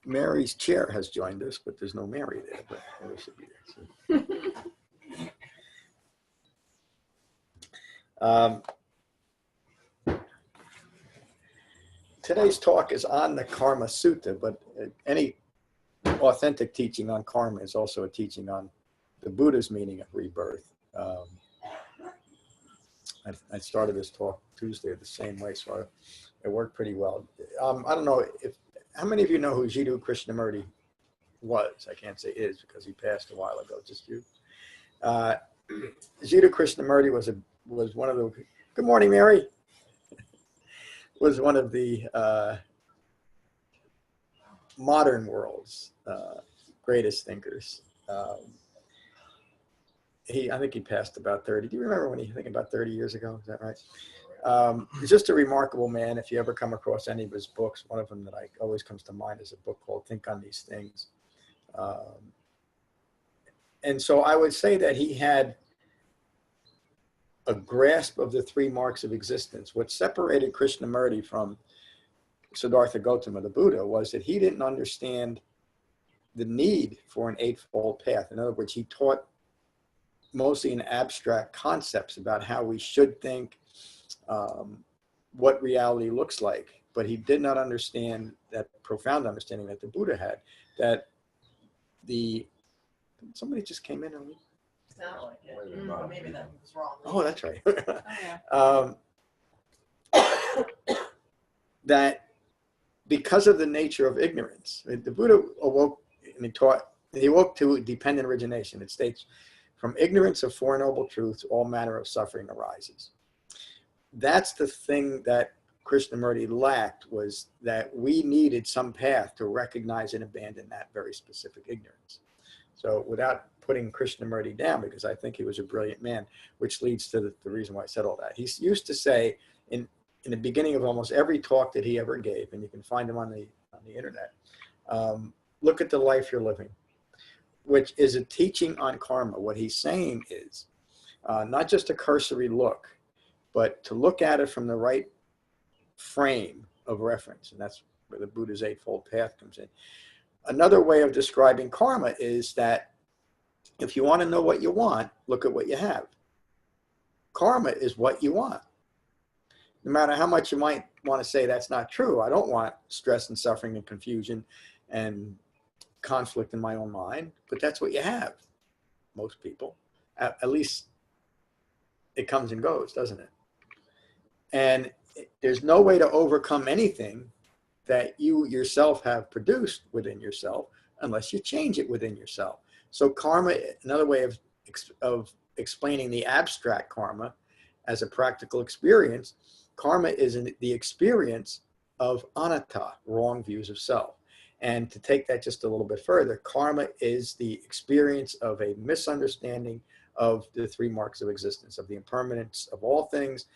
Mary's chair has joined us, but there's no Mary there, but Mary should be there. So. Today's talk is on the Karma Sutta, but any authentic teaching on karma is also a teaching on the Buddha's meaning of rebirth. I started this talk Tuesday the same way, so it worked pretty well. I don't know how many of you know who Jiddu Krishnamurti was? I can't say is because he passed a while ago. Just you. Jiddu Krishnamurti was one of the. Good morning, Mary. Was one of the modern world's greatest thinkers. I think he passed about 30. Do you remember when I think about 30 years ago? Is that right? He's just a remarkable man. If you ever come across any of his books, one of them that always comes to mind is a book called Think on These Things. And so I would say that he had a grasp of the three marks of existence. What separated Krishnamurti from Siddhartha Gautama, the Buddha, was that he didn't understand the need for an eightfold path. In other words, he taught mostly in abstract concepts about how we should think, what reality looks like. But he did not understand that profound understanding that the Buddha had, that somebody just came in on me. Sound like it. Maybe that was wrong. Oh, that's right. Oh, yeah. That because of the nature of ignorance, the Buddha awoke and he awoke to dependent origination. It states, from ignorance of Four Noble Truths, all manner of suffering arises. That's the thing that Krishnamurti lacked, was that we needed some path to recognize and abandon that very specific ignorance. So without putting Krishnamurti down, because I think he was a brilliant man, which leads to the reason why I said all that. He used to say in the beginning of almost every talk that he ever gave, and you can find him on the internet, look at the life you're living, which is a teaching on karma. What he's saying is not just a cursory look, but to look at it from the right frame of reference. And that's where the Buddha's Eightfold Path comes in. Another way of describing karma is that if you want to know what you want, look at what you have. Karma is what you want. No matter how much you might want to say that's not true. I don't want stress and suffering and confusion and conflict in my own mind, but that's what you have. Most people, at least it comes and goes, doesn't it? And there's no way to overcome anything that you yourself have produced within yourself unless you change it within yourself. So karma, another way of explaining the abstract karma as a practical experience, karma is the experience of anatta, wrong views of self. And to take that just a little bit further, karma is the experience of a misunderstanding of the three marks of existence, of the impermanence of all things,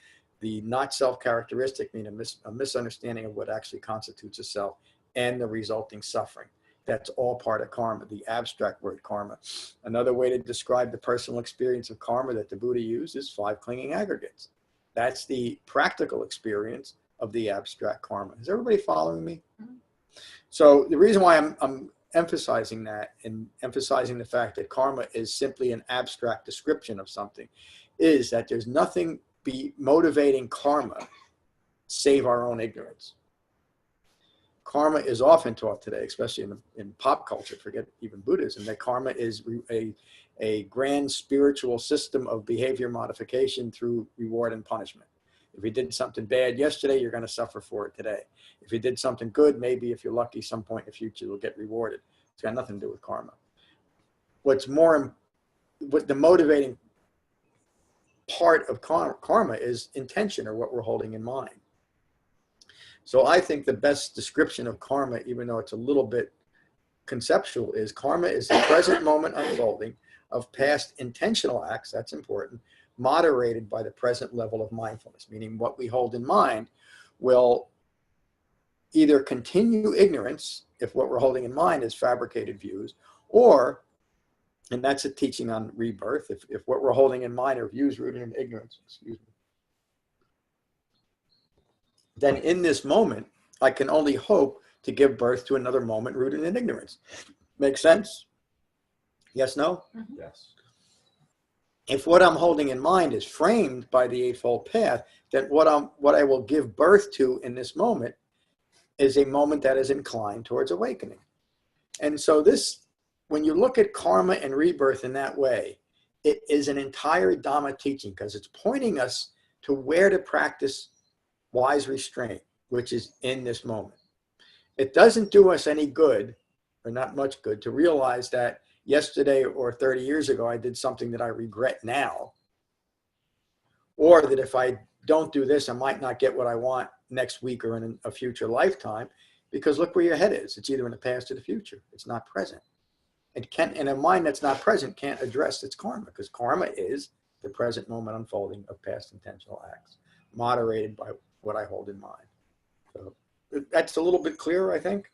the not self-characteristic, meaning a misunderstanding of what actually constitutes a self, and the resulting suffering. That's all part of karma, the abstract word karma. Another way to describe the personal experience of karma that the Buddha used is five clinging aggregates. That's the practical experience of the abstract karma. Is everybody following me? Mm-hmm. So the reason why I'm emphasizing that, and emphasizing the fact that karma is simply an abstract description of something, is that there's nothing motivating karma save our own ignorance. Karma is often taught today, especially in pop culture, forget even Buddhism, that karma is a grand spiritual system of behavior modification through reward and punishment. If you did something bad yesterday, you're going to suffer for it today. If you did something good, maybe if you're lucky, some point in the future, you'll get rewarded. It's got nothing to do with karma. What the motivating part of karma is intention, or what we're holding in mind. So I think the best description of karma, even though it's a little bit conceptual, is karma is the present moment unfolding of past intentional acts, that's important, moderated by the present level of mindfulness, meaning what we hold in mind will either continue ignorance, if what we're holding in mind is fabricated views, or, and that's a teaching on rebirth, if what we're holding in mind are views rooted in ignorance, then in this moment, I can only hope to give birth to another moment rooted in ignorance. Make sense? Yes, no? Yes. If what I'm holding in mind is framed by the Eightfold Path, then what I will give birth to in this moment is a moment that is inclined towards awakening. And so this, when you look at karma and rebirth in that way, it is an entire Dhamma teaching because it's pointing us to where to practice wise restraint, which is in this moment. It doesn't do us any good, or not much good, to realize that yesterday or 30 years ago I did something that I regret now, or that if I don't do this, I might not get what I want next week or in a future lifetime, because look where your head is. It's either in the past or the future. It's not present. It can't, and a mind that's not present can't address its karma, because karma is the present moment unfolding of past intentional acts, moderated by what I hold in mind. So that's a little bit clearer, I think.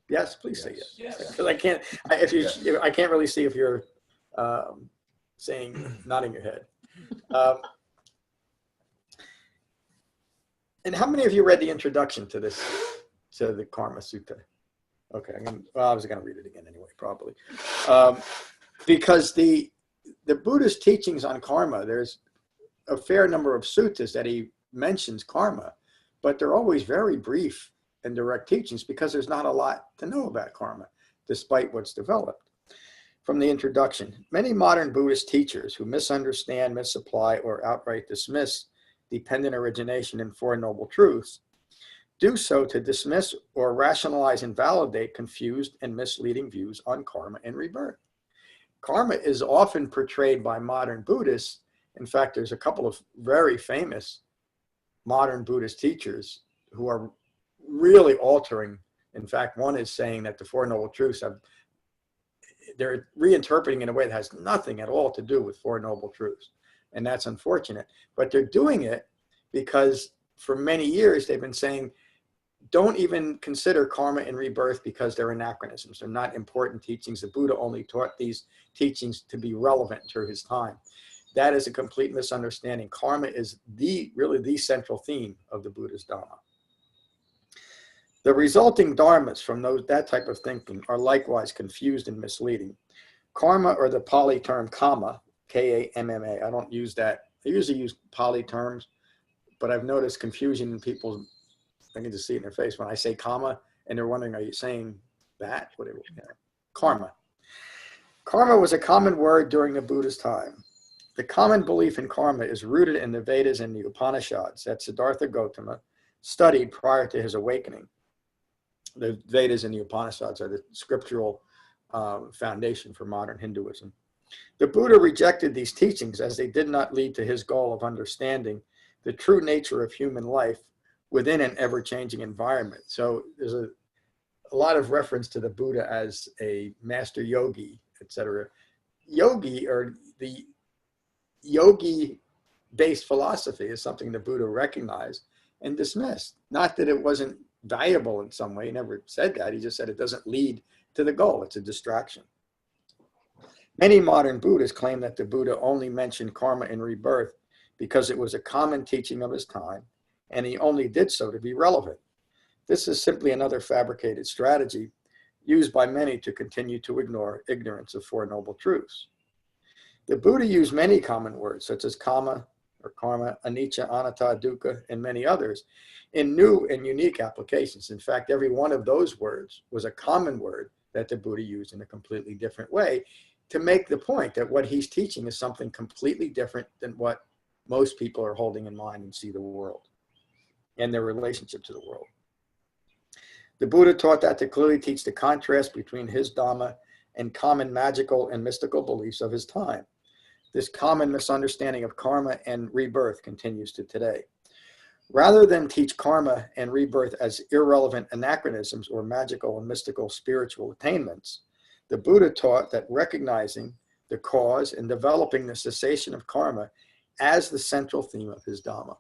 Yes, please say yes. Yes. Because I can't. I can't really see if you're saying nodding your head. And how many of you read the introduction to this, to the Karma Sutta? Okay, well, I was going to read it again anyway, probably, because the Buddha's teachings on karma, there's a fair number of suttas that he mentions karma, but they're always very brief and direct teachings because there's not a lot to know about karma, despite what's developed. From the introduction, many modern Buddhist teachers who misunderstand, misapply, or outright dismiss dependent origination and Four Noble Truths do so to dismiss or rationalize and validate confused and misleading views on karma and rebirth. Karma is often portrayed by modern Buddhists. In fact, there's a couple of very famous modern Buddhist teachers who are really altering. In fact, one is saying that the Four Noble Truths they're reinterpreting in a way that has nothing at all to do with Four Noble Truths. And that's unfortunate. But they're doing it because for many years they've been saying, don't even consider karma and rebirth because they're anachronisms. They're not important teachings. The Buddha only taught these teachings to be relevant through his time. That is a complete misunderstanding. Karma is really the central theme of the Buddha's Dhamma. The resulting dharmas from that type of thinking are likewise confused and misleading. Karma, or the Pali term Kamma, K-A-M-M-A, I don't use that. I usually use Pali terms, but I've noticed confusion in people's, I can just see it in their face when I say Kamma, and they're wondering, are you saying that? Whatever. Karma. Karma was a common word during the Buddha's time. The common belief in karma is rooted in the Vedas and the Upanishads that Siddhartha Gautama studied prior to his awakening. The Vedas and the Upanishads are the scriptural foundation for modern Hinduism. The Buddha rejected these teachings as they did not lead to his goal of understanding the true nature of human life within an ever-changing environment. So there's a lot of reference to the Buddha as a master yogi, etc. Yogi, or the yogi-based philosophy, is something the Buddha recognized and dismissed. Not that it wasn't valuable in some way. He never said that. He just said it doesn't lead to the goal. It's a distraction. Many modern Buddhists claim that the Buddha only mentioned karma and rebirth because it was a common teaching of his time, and he only did so to be relevant. This is simply another fabricated strategy used by many to continue to ignore ignorance of Four Noble Truths. The Buddha used many common words, such as Kamma or karma, anicca, anatta, dukkha, and many others, in new and unique applications. In fact, every one of those words was a common word that the Buddha used in a completely different way to make the point that what he's teaching is something completely different than what most people are holding in mind and see the world and their relationship to the world. The Buddha taught that to clearly teach the contrast between his Dhamma and common magical and mystical beliefs of his time. This common misunderstanding of karma and rebirth continues to today. Rather than teach karma and rebirth as irrelevant anachronisms or magical and mystical spiritual attainments, the Buddha taught that recognizing the cause and developing the cessation of karma as the central theme of his Dhamma.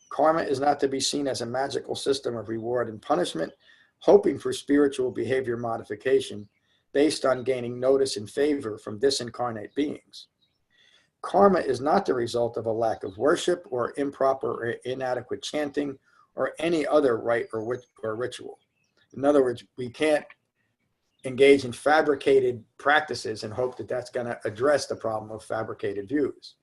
Karma is not to be seen as a magical system of reward and punishment, hoping for spiritual behavior modification based on gaining notice and favor from disincarnate beings. Karma is not the result of a lack of worship or improper or inadequate chanting or any other rite or ritual. In other words, we can't engage in fabricated practices and hope that that's going to address the problem of fabricated views.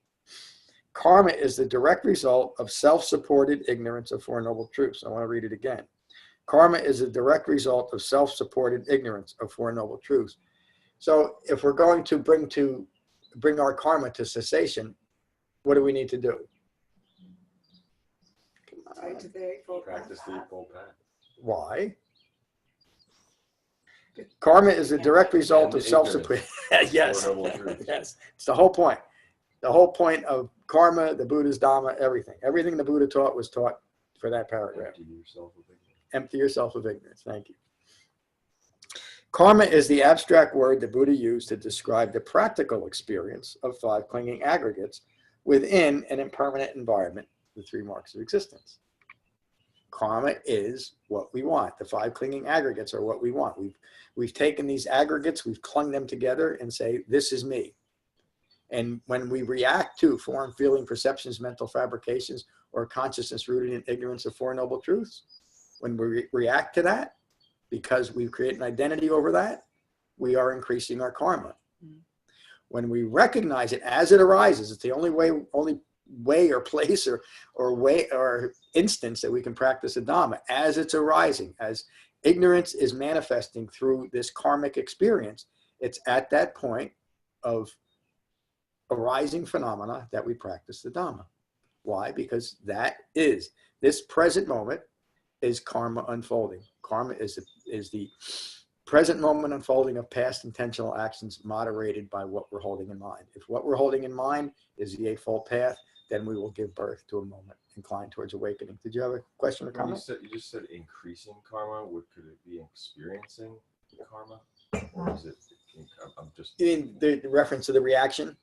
Karma is the direct result of self-supported ignorance of Four Noble Truths. I want to read it again. Karma is a direct result of self-supported ignorance of Four Noble Truths. So if we're going to bring our karma to cessation, what do we need to do? Practice the Eightfold Path. Why? Karma is a direct result of self-supported. Yes. Yes. It's the whole point. The whole point of karma, the Buddha's Dhamma, everything. Everything the Buddha taught was taught for that paragraph. Empty yourself of ignorance. Empty yourself of ignorance. Thank you. Karma is the abstract word the Buddha used to describe the practical experience of five clinging aggregates within an impermanent environment, the three marks of existence. Karma is what we want. The five clinging aggregates are what we want. We've taken these aggregates, we've clung them together and say, this is me. And when we react to form, feeling, perceptions, mental fabrications, or consciousness rooted in ignorance of Four Noble Truths, when we react to that, because we create an identity over that, we are increasing our karma. When we recognize it as it arises, it's the only way or place or instance that we can practice a Dhamma, as it's arising, as ignorance is manifesting through this karmic experience. It's at that point of arising phenomena that we practice the Dhamma. Why? Because this present moment is karma unfolding. Karma is the present moment unfolding of past intentional actions moderated by what we're holding in mind. If what we're holding in mind is the Eightfold Path, then we will give birth to a moment inclined towards awakening. Did you have a question or comment? You just said increasing karma. Could it be experiencing karma? Or is it, I'm just... You mean the reference to the reaction?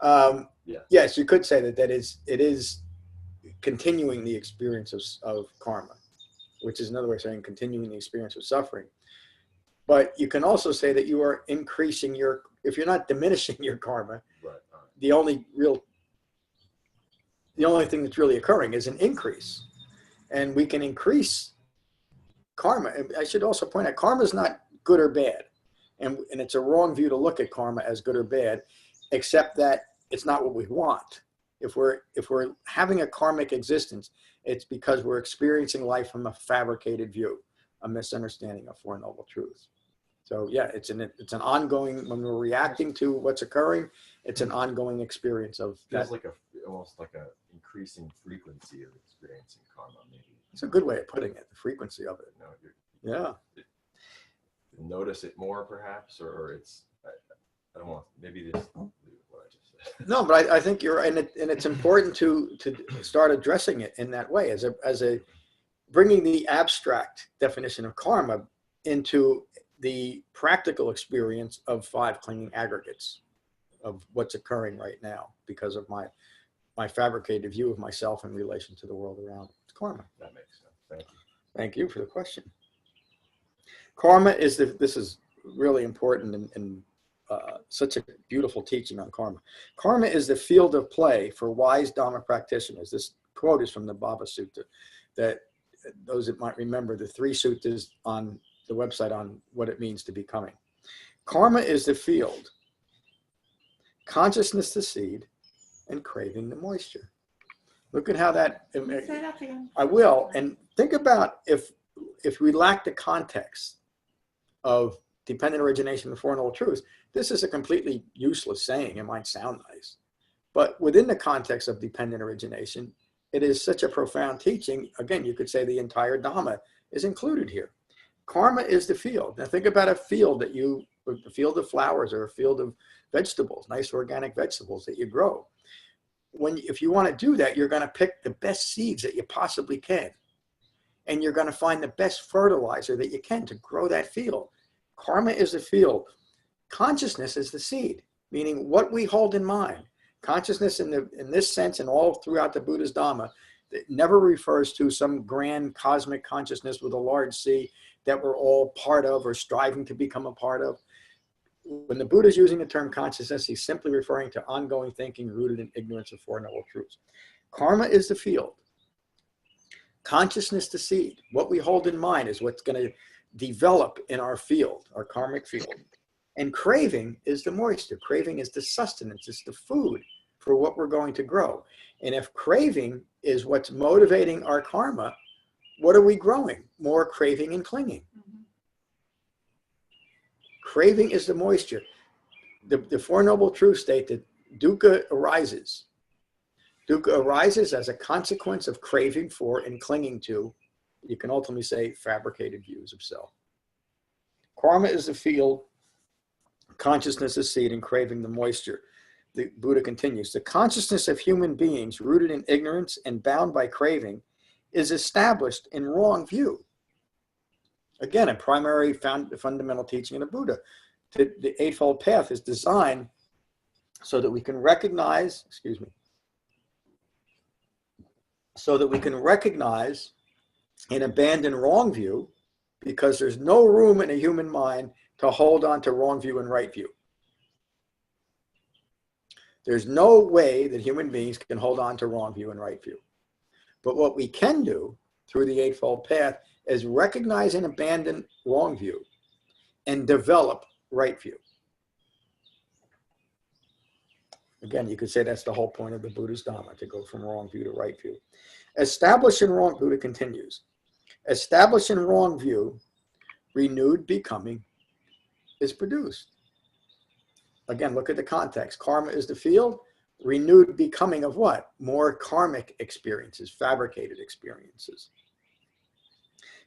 Yeah. Yes, you could say that it is continuing the experience of karma, which is another way of saying continuing the experience of suffering. But you can also say that you are increasing if you're not diminishing your karma, right. the only thing that's really occurring is an increase. And we can increase karma. And I should also point out, karma is not good or bad. And it's a wrong view to look at karma as good or bad, except that it's not what we want. If we're having a karmic existence, it's because we're experiencing life from a fabricated view, a misunderstanding of Four Noble Truths. So yeah, it's an ongoing, when we're reacting to what's occurring, it's an ongoing experience of that. Feels like almost like a increasing frequency of experiencing karma, maybe. It's a good way of putting it, the frequency of it. No, notice it more perhaps, or it's, I don't want, maybe this, what I just said. No, but I think you're right, and it's important to start addressing it in that way, as a bringing the abstract definition of karma into the practical experience of five clinging aggregates of what's occurring right now because of my fabricated view of myself in relation to the world around. It's karma. That makes sense. Thank you. Thank you for the question. Karma is this is really important and such a beautiful teaching on karma. Karma is the field of play for wise Dhamma practitioners. This quote is from the Baba Sutta, that those that might remember the 3 suttas on the website on what it means to be coming. Karma is the field, consciousness the seed, and craving the moisture. Look at how that... Say that again. I will. And think about if we lack the context of dependent origination of Four Noble Truths, this is a completely useless saying. It might sound nice. But within the context of dependent origination, it is such a profound teaching. Again, you could say the entire Dhamma is included here. Karma is the field. Now think about a field a field of flowers or a field of vegetables, nice organic vegetables that you grow. If you want to do that, you're going to pick the best seeds that you possibly can. And you're going to find the best fertilizer that you can to grow that field. Karma is the field. Consciousness is the seed, meaning what we hold in mind. Consciousness in this sense and all throughout the Buddha's Dhamma, it never refers to some grand cosmic consciousness with a large C that we're all part of or striving to become a part of. When the Buddha is using the term consciousness, he's simply referring to ongoing thinking rooted in ignorance of Four Noble Truths. Karma is the field. Consciousness, the seed. What we hold in mind is what's going to develop in our field, our karmic field. And craving is the moisture. Craving is the sustenance. It's the food for what we're going to grow. And if craving is what's motivating our karma, what are we growing? More craving and clinging. Mhm. Craving is the moisture. The Four Noble Truths state that dukkha arises. Dukkha arises as a consequence of craving for and clinging to, you can ultimately say, fabricated views of self. Karma is the field, consciousness is seed, and craving the moisture. The Buddha continues, the consciousness of human beings rooted in ignorance and bound by craving is established in wrong view. Again, a primary fundamental teaching of the Buddha. The Eightfold Path is designed so that we can recognize, and abandon wrong view, because there's no room in a human mind to hold on to wrong view and right view. There's no way that human beings can hold on to wrong view and right view. But what we can do through the Eightfold Path is recognize and abandon wrong view and develop right view. Again, you could say that's the whole point of the Buddha's Dhamma, to go from wrong view to right view. Establishing wrong, Buddha continues, establishing wrong view, renewed becoming is produced. Again, look at the context. Karma is the field. Renewed becoming of what? More karmic experiences, fabricated experiences.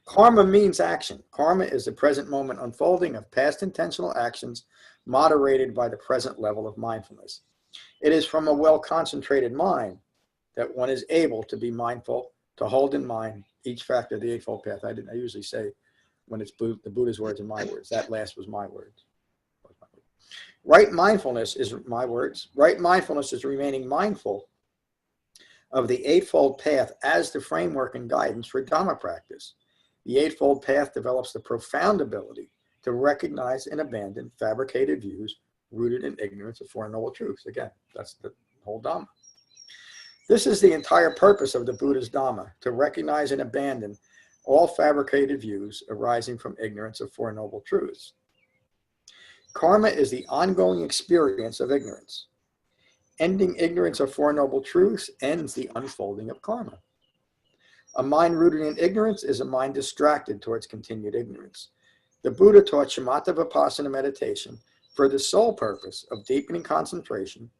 Karma means action. Karma is the present moment unfolding of past intentional actions moderated by the present level of mindfulness. It is from a well-concentrated mind that one is able to be mindful, to hold in mind each factor of the Eightfold Path. I usually say, when it's the Buddha's words and my words, that last was my words. Right mindfulness is my words. Right mindfulness is remaining mindful of the Eightfold Path as the framework and guidance for Dhamma practice. The Eightfold Path develops the profound ability to recognize and abandon fabricated views rooted in ignorance of Four Noble Truths. Again, that's the whole Dhamma. This is the entire purpose of the Buddha's Dhamma, to recognize and abandon all fabricated views arising from ignorance of Four Noble Truths. Karma is the ongoing experience of ignorance. Ending ignorance of Four Noble Truths ends the unfolding of karma. A mind rooted in ignorance is a mind distracted towards continued ignorance. The Buddha taught Shamatha-Vipassana meditation for the sole purpose of deepening concentration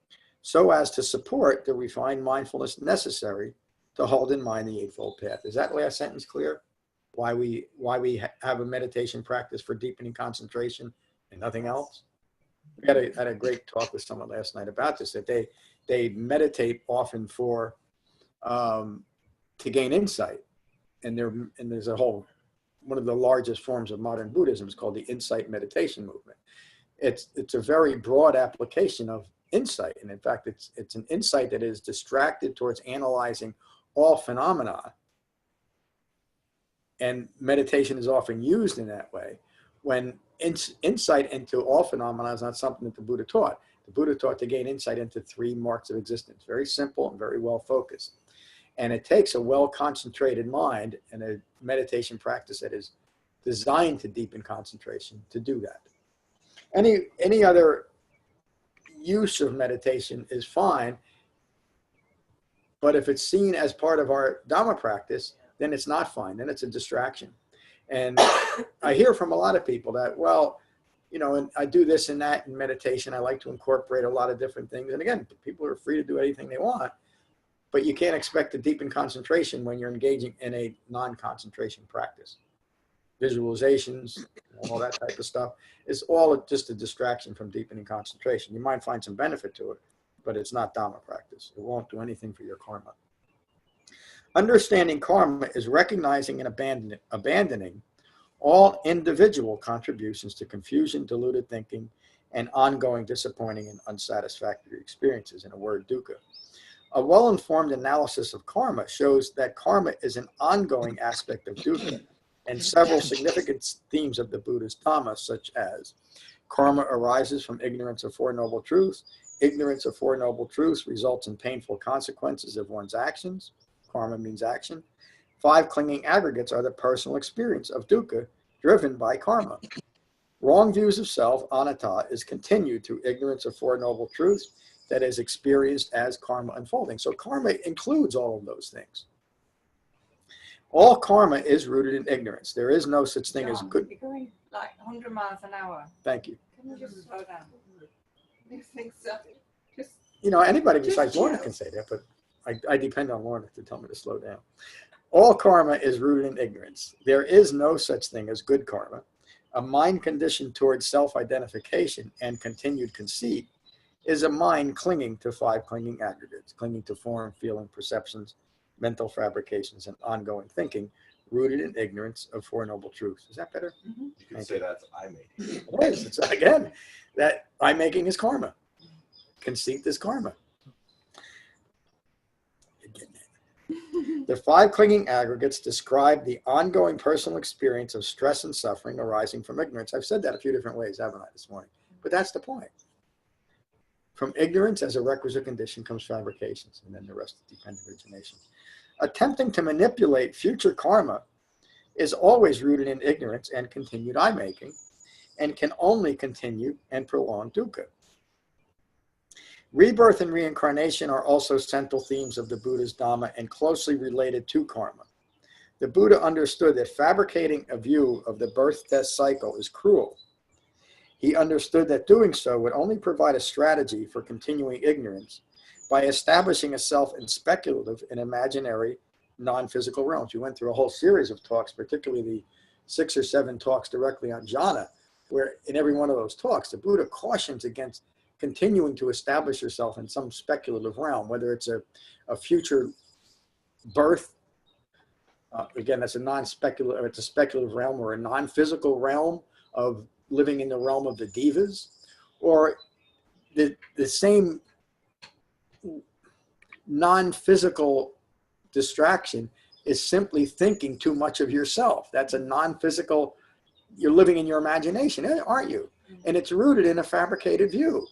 so as to support the refined mindfulness necessary to hold in mind the Eightfold Path. Is that last sentence clear? Why we have a meditation practice for deepening concentration and nothing else? We had a great talk with someone last night about this, that they meditate often for to gain insight, and there's a whole, one of the largest forms of modern Buddhism is called the insight meditation movement. It's a very broad application of insight, and in fact it's an insight that is distracted towards analyzing all phenomena, and meditation is often used in that way, when insight into all phenomena is not something that the Buddha taught. The Buddha taught to gain insight into three marks of existence, very simple and very well focused. And it takes a well-concentrated mind and a meditation practice that is designed to deepen concentration to do that. Any other use of meditation is fine, but if it's seen as part of our Dhamma practice, then it's not fine, then it's a distraction. And I hear from a lot of people that, well, you know, and I do this and that in meditation. I like to incorporate a lot of different things. And again, people are free to do anything they want, but you can't expect to deepen concentration when you're engaging in a non-concentration practice. Visualizations, all that type of stuff, it's all just a distraction from deepening concentration. You might find some benefit to it, but it's not Dhamma practice. It won't do anything for your karma. Understanding karma is recognizing and abandoning all individual contributions to confusion, deluded thinking, and ongoing disappointing and unsatisfactory experiences. In a word, dukkha. A well-informed analysis of karma shows that karma is an ongoing aspect of dukkha, and several significant themes of the Buddha's Dhamma, such as karma arises from ignorance of Four Noble Truths. Ignorance of Four Noble Truths results in painful consequences of one's actions. Karma means action. Five clinging aggregates are the personal experience of dukkha driven by karma. Wrong views of self, anatta, is continued through ignorance of Four Noble Truths that is experienced as karma unfolding. So karma includes all of those things. All karma is rooted in ignorance. There is no such thing as John, good. You're going like 100 miles an hour. Thank you. Can you just slow down? You think so? Just You know, anybody Just besides Lorna chill. can say that, but I depend on Lorna to tell me to slow down. All karma is rooted in ignorance. There is no such thing as good karma. A mind conditioned towards self-identification and continued conceit is a mind clinging to five clinging aggregates, clinging to form, feeling, perceptions, mental fabrications, and ongoing thinking, rooted in ignorance of Four Noble Truths. Is that better? You could Thank say you. that's I making. It is. It's, again, that I making is karma. Conceit is karma. You're getting it. The five clinging aggregates describe the ongoing personal experience of stress and suffering arising from ignorance. I've said that a few different ways, haven't I, this morning? But that's the point. From ignorance as a requisite condition comes fabrications, and then the rest is dependent origination. Attempting to manipulate future karma is always rooted in ignorance and continued I-making, and can only continue and prolong dukkha. Rebirth and reincarnation are also central themes of the Buddha's Dhamma and closely related to karma. The Buddha understood that fabricating a view of the birth-death cycle is cruel. He understood that doing so would only provide a strategy for continuing ignorance by establishing a self in speculative and imaginary non-physical realms. We went through a whole series of talks, particularly the 6 or 7 talks directly on jhana, where in every one of those talks, the Buddha cautions against continuing to establish yourself in some speculative realm, whether it's a future birth. Again, that's a non-speculative, it's a speculative realm, or a non-physical realm of living in the realm of the divas, or the same non-physical distraction is simply thinking too much of yourself. That's a non-physical, you're living in your imagination, aren't you? And it's rooted in a fabricated view.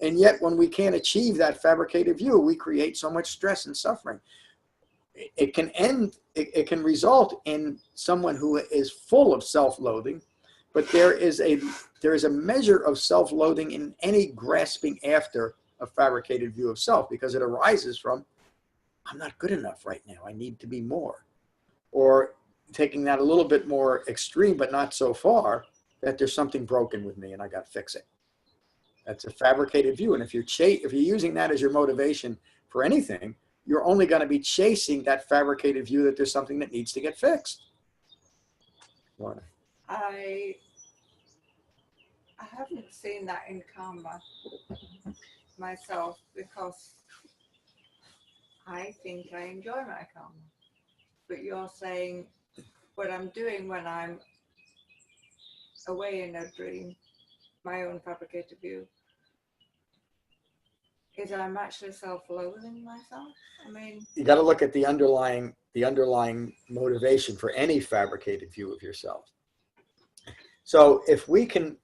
And yet when we can't achieve that fabricated view, we create so much stress and suffering. It can end, it can result in someone who is full of self-loathing, but there is a measure of self-loathing in any grasping after a fabricated view of self, because it arises from, I'm not good enough right now, I need to be more. Or taking that a little bit more extreme, but not so far, that there's something broken with me and I got to fix it. That's a fabricated view. And if you're using that as your motivation for anything, you're only going to be chasing that fabricated view that there's something that needs to get fixed. Lorna. I haven't seen that in karma myself, because I think I enjoy my karma. But you're saying what I'm doing when I'm away in a dream, my own fabricated view, is I'm actually self-loathing myself. I mean, You got to look at the underlying motivation for any fabricated view of yourself. So if we can,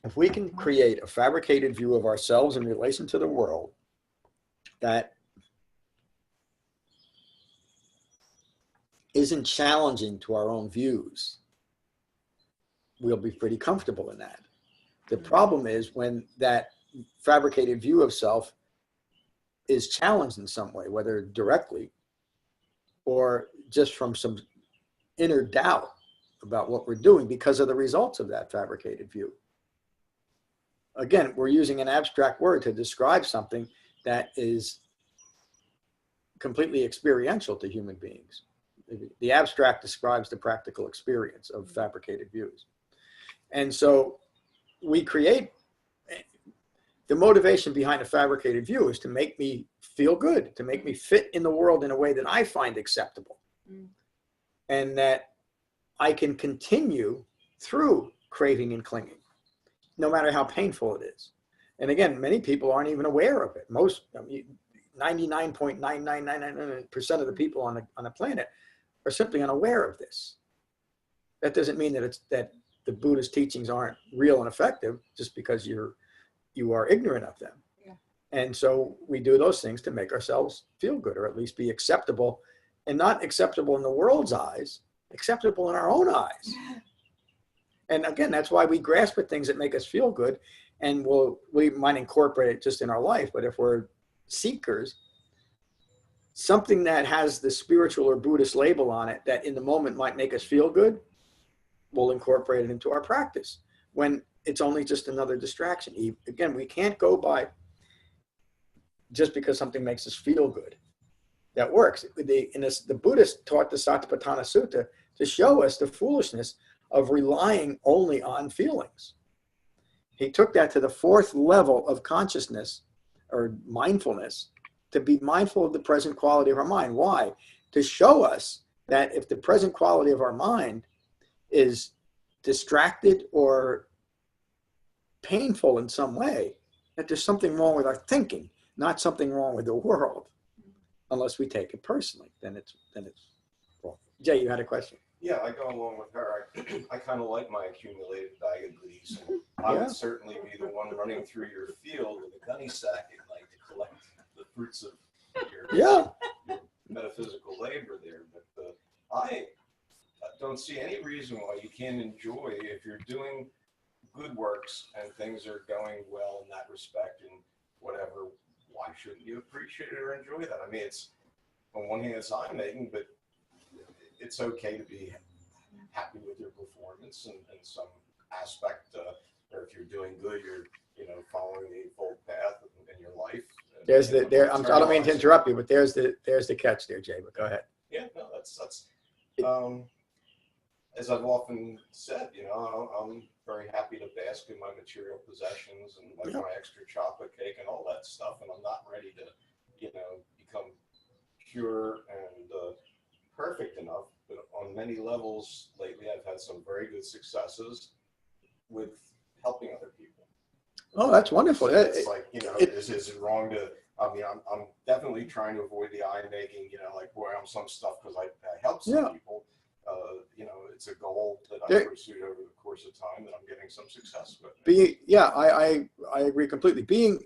if we can create a fabricated view of ourselves in relation to the world that isn't challenging to our own views, we'll be pretty comfortable in that. The problem is when that fabricated view of self is challenged in some way, whether directly or just from some inner doubt about what we're doing because of the results of that fabricated view. Again, we're using an abstract word to describe something that is completely experiential to human beings. The abstract describes the practical experience of fabricated views. And so we create, the motivation behind a fabricated view is to make me feel good, to make me fit in the world in a way that I find acceptable. And that I can continue through craving and clinging, no matter how painful it is. And again, many people aren't even aware of it. Most, 99.9999% of the people on the planet are simply unaware of this. That doesn't mean that the Buddha's teachings aren't real and effective just because you are ignorant of them. Yeah. And so we do those things to make ourselves feel good, or at least be acceptable, and not acceptable in the world's eyes, acceptable in our own eyes. And again, that's why we grasp at things that make us feel good, and we might incorporate it just in our life. But if we're seekers, something that has the spiritual or Buddhist label on it that in the moment might make us feel good, we'll incorporate it into our practice when it's only just another distraction. Again, we can't go by just because something makes us feel good. That works. The Buddhists taught the Satipatthana Sutta to show us the foolishness of relying only on feelings. He took that to the fourth level of consciousness or mindfulness, to be mindful of the present quality of our mind. Why? To show us that if the present quality of our mind is distracted or painful in some way, that there's something wrong with our thinking, not something wrong with the world. Unless we take it personally, then it's wrong. Jay, you had a question? Yeah, I go along with her. I kind of like my accumulated bag of goodies. I would certainly be the one running through your field with a gunny sack at night to collect the fruits of your metaphysical labor there. But I don't see any reason why you can't enjoy, if you're doing good works and things are going well in that respect and whatever, why shouldn't you appreciate it or enjoy that? I mean, it's on one hand, it's eye making, but it's okay to be happy with your performance and some aspect, or if you're doing good, you're following the Eightfold Path in your life. I don't mean to interrupt you, but there's the catch there, Jay. But go ahead. Yeah, no, that's as I've often said, I'm very happy to bask in my material possessions and like my extra chocolate cake and all that stuff, and I'm not ready to, become pure and perfect enough. But on many levels lately, I've had some very good successes with helping other people. Oh, that's wonderful. So it's like, is it wrong to? I mean, I'm definitely trying to avoid the eye making. Like boy, I'm some stuff because I help some people. It's a goal that I pursued over the course of time that I'm getting some success with. I agree completely. Being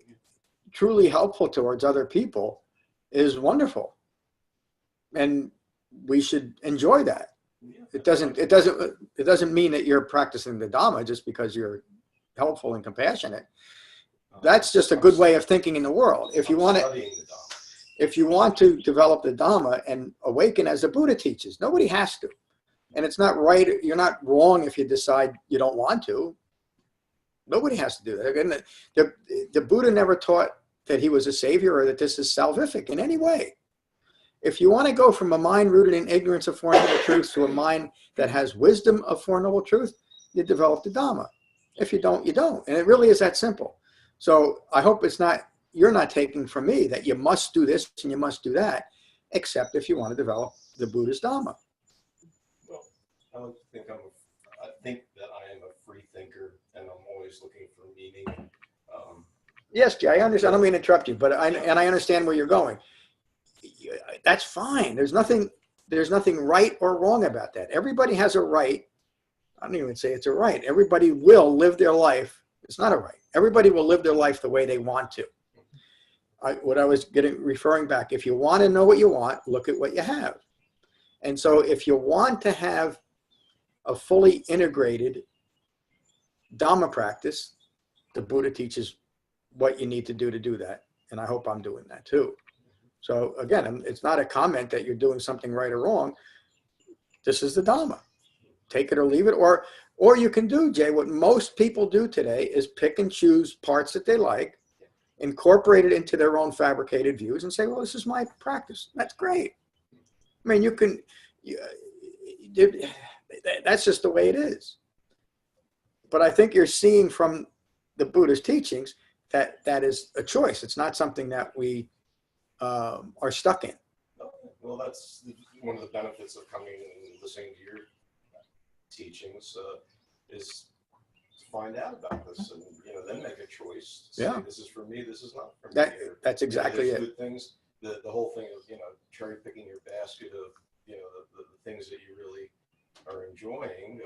truly helpful towards other people is wonderful, and we should enjoy that. Yeah, it doesn't mean that you're practicing the Dhamma just because you're helpful and compassionate. That's just a good way of thinking in the world. If you want to develop the Dhamma and awaken as the Buddha teaches, nobody has to. And it's not right. You're not wrong if you decide you don't want to. Nobody has to do that. Again, the Buddha never taught that he was a savior or that this is salvific in any way. If you want to go from a mind rooted in ignorance of Four Noble Truths to a mind that has wisdom of Four Noble Truth, you develop the Dhamma. If you don't, you don't. And it really is that simple. So I hope you're not taking from me that you must do this and you must do that, except if you want to develop the Buddhist Dhamma. Well, I think that I am a free thinker and I'm always looking for meaning. Yes, Jay, I understand. I don't mean to interrupt you, but I understand where you're going. That's fine. There's nothing right or wrong about that. Everybody has a right. I don't even say it's a right. Everybody will live their life. It's not a right. Everybody will live their life the way they want to. What I was referring back, if you want to know what you want, look at what you have. And so if you want to have a fully integrated Dhamma practice, the Buddha teaches what you need to do that. And I hope I'm doing that too. So again, it's not a comment that you're doing something right or wrong. This is the Dhamma. Take it or leave it. Or you can do, Jay, what most people do today is pick and choose parts that they like, incorporate it into their own fabricated views and say, well, this is my practice. That's great. I mean, that's just the way it is. But I think you're seeing from the Buddha's teachings that is a choice. It's not something that we are stuck in. Well, that's one of the benefits of coming and listening to your teachings is to find out about this and then make a choice. Say, this is for me. This is not for me. That's exactly it. Good things. The whole thing of cherry picking your basket of the things that you really are enjoying.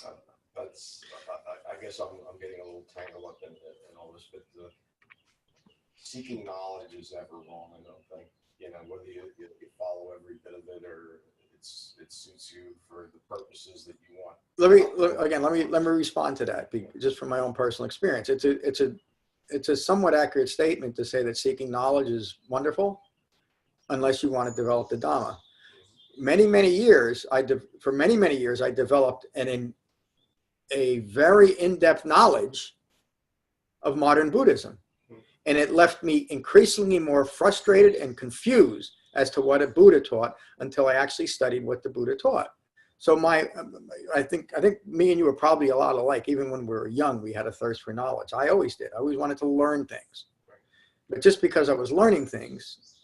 I guess I'm getting a little tangled up in all knows, but seeking knowledge is never wrong. I don't think, whether you follow every bit of it or it suits you for the purposes that you want. Let me respond to that, just from my own personal experience. It's a somewhat accurate statement to say that seeking knowledge is wonderful, unless you want to develop the Dhamma. Many years, for many years, I developed a very in-depth knowledge of modern Buddhism. And it left me increasingly more frustrated and confused as to what a Buddha taught until I actually studied what the Buddha taught. So I think me and you are probably a lot alike. Even when we were young, we had a thirst for knowledge. I always did. I always wanted to learn things. But just because I was learning things,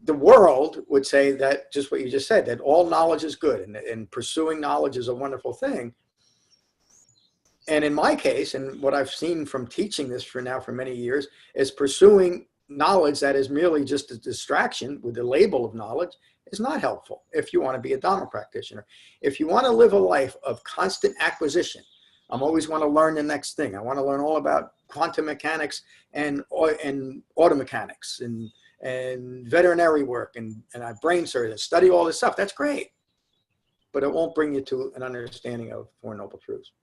the world would say that, just what you just said, that all knowledge is good and pursuing knowledge is a wonderful thing. And in my case, and what I've seen from teaching this for many years, is pursuing knowledge that is merely just a distraction with the label of knowledge is not helpful if you want to be a Dhamma practitioner. If you want to live a life of constant acquisition, I always want to learn the next thing. I want to learn all about quantum mechanics and auto mechanics and veterinary work and brain surgery, study all this stuff. That's great. But it won't bring you to an understanding of Four Noble Truths.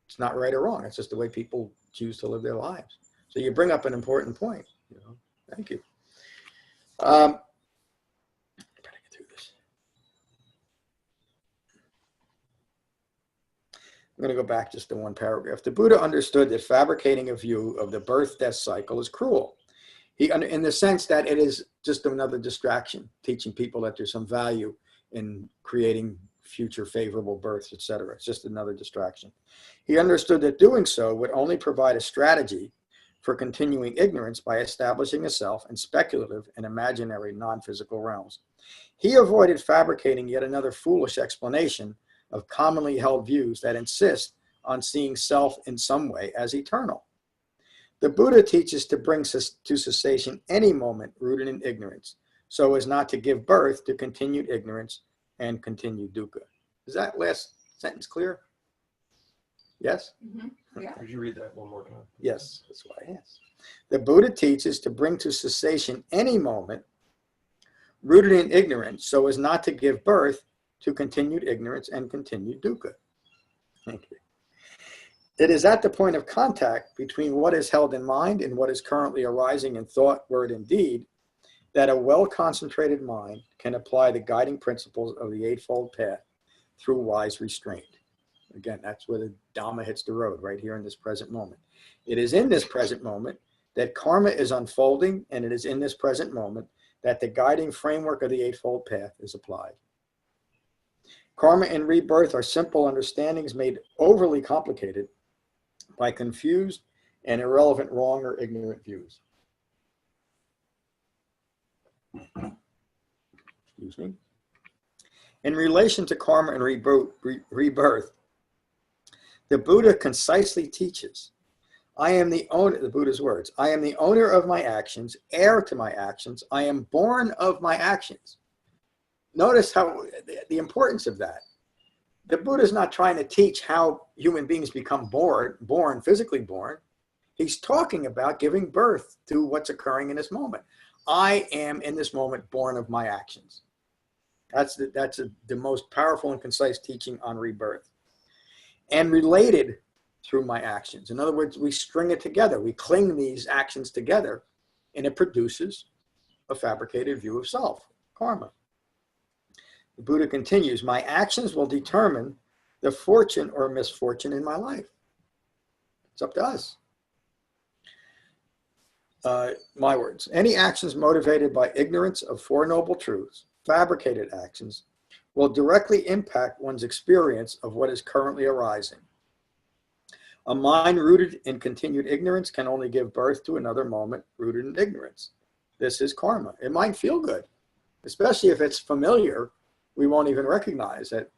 It's not right or wrong. It's just the way people choose to live their lives. So you bring up an important point. Thank you. I gotta get through this. I'm going to go back just to one paragraph. The Buddha understood that fabricating a view of the birth-death cycle is cruel. In the sense that it is just another distraction, teaching people that there's some value in creating future favorable births, etc. It's just another distraction. He understood that doing so would only provide a strategy for continuing ignorance by establishing a self in speculative and imaginary non-physical realms. He avoided fabricating yet another foolish explanation of commonly held views that insist on seeing self in some way as eternal. The Buddha teaches to bring to cessation any moment rooted in ignorance, so as not to give birth to continued ignorance and continued dukkha. Is that last sentence clear? Yes? Mm-hmm. Yeah. Could you read that one more time? Yes, that's why I asked. The Buddha teaches to bring to cessation any moment rooted in ignorance, so as not to give birth to continued ignorance and continued dukkha. Thank you. It is at the point of contact between what is held in mind and what is currently arising in thought, word, and deed that a well-concentrated mind can apply the guiding principles of the Eightfold Path through wise restraint. Again, that's where the Dhamma hits the road, right here in this present moment. It is in this present moment that karma is unfolding, and it is in this present moment that the guiding framework of the Eightfold Path is applied. Karma and rebirth are simple understandings made overly complicated by confused and irrelevant wrong or ignorant views. Excuse me. In relation to karma and rebirth, the Buddha concisely teaches, I am the owner, the Buddha's words, I am the owner of my actions, heir to my actions, I am born of my actions. Notice how the importance of that. The Buddha is not trying to teach how human beings become born, physically born. He's talking about giving birth to what's occurring in this moment. I am in this moment born of my actions. That's the most powerful and concise teaching on rebirth. And related through my actions. In other words, we string it together. We cling these actions together, and it produces a fabricated view of self, karma. The Buddha continues, my actions will determine the fortune or misfortune in my life. It's up to us. My words, any actions motivated by ignorance of Four Noble Truths, fabricated actions, will directly impact one's experience of what is currently arising. A mind rooted in continued ignorance can only give birth to another moment rooted in ignorance. This is karma. It might feel good, especially if it's familiar. We won't even recognize that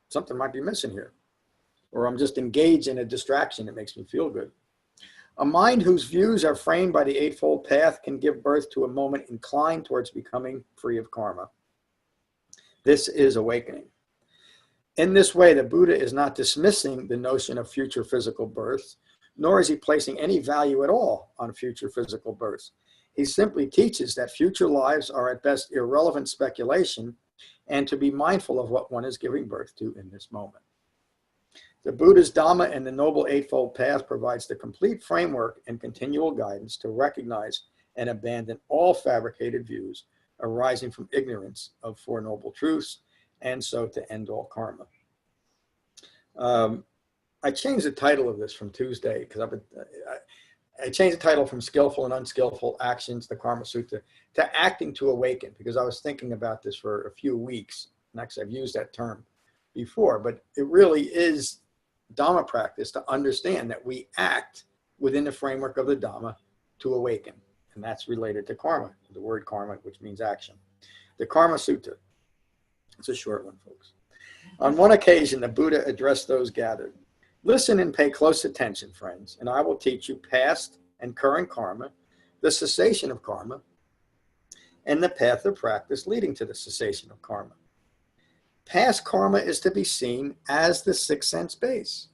something might be missing here. Or I'm just engaged in a distraction that makes me feel good. A mind whose views are framed by the Eightfold Path can give birth to a moment inclined towards becoming free of karma. This is awakening. In this way, the Buddha is not dismissing the notion of future physical births, nor is he placing any value at all on future physical births. He simply teaches that future lives are at best irrelevant speculation and to be mindful of what one is giving birth to in this moment. The Buddha's Dhamma and the Noble Eightfold Path provides the complete framework and continual guidance to recognize and abandon all fabricated views arising from ignorance of Four Noble Truths, and so to end all karma. I changed the title of this from Tuesday because I changed the title from Skillful and Unskillful Actions, the Karma Sutta, to Acting to Awaken, because I was thinking about this for a few weeks. And actually, I've used that term before, but it really is Dhamma practice to understand that we act within the framework of the Dhamma to awaken. And that's related to karma, the word karma, which means action. The Karma Sutta. It's a short one, folks. On one occasion, the Buddha addressed those gathered. Listen and pay close attention, friends, and I will teach you past and current karma, the cessation of karma, and the path of practice leading to the cessation of karma. Past karma is to be seen as the sixth sense base.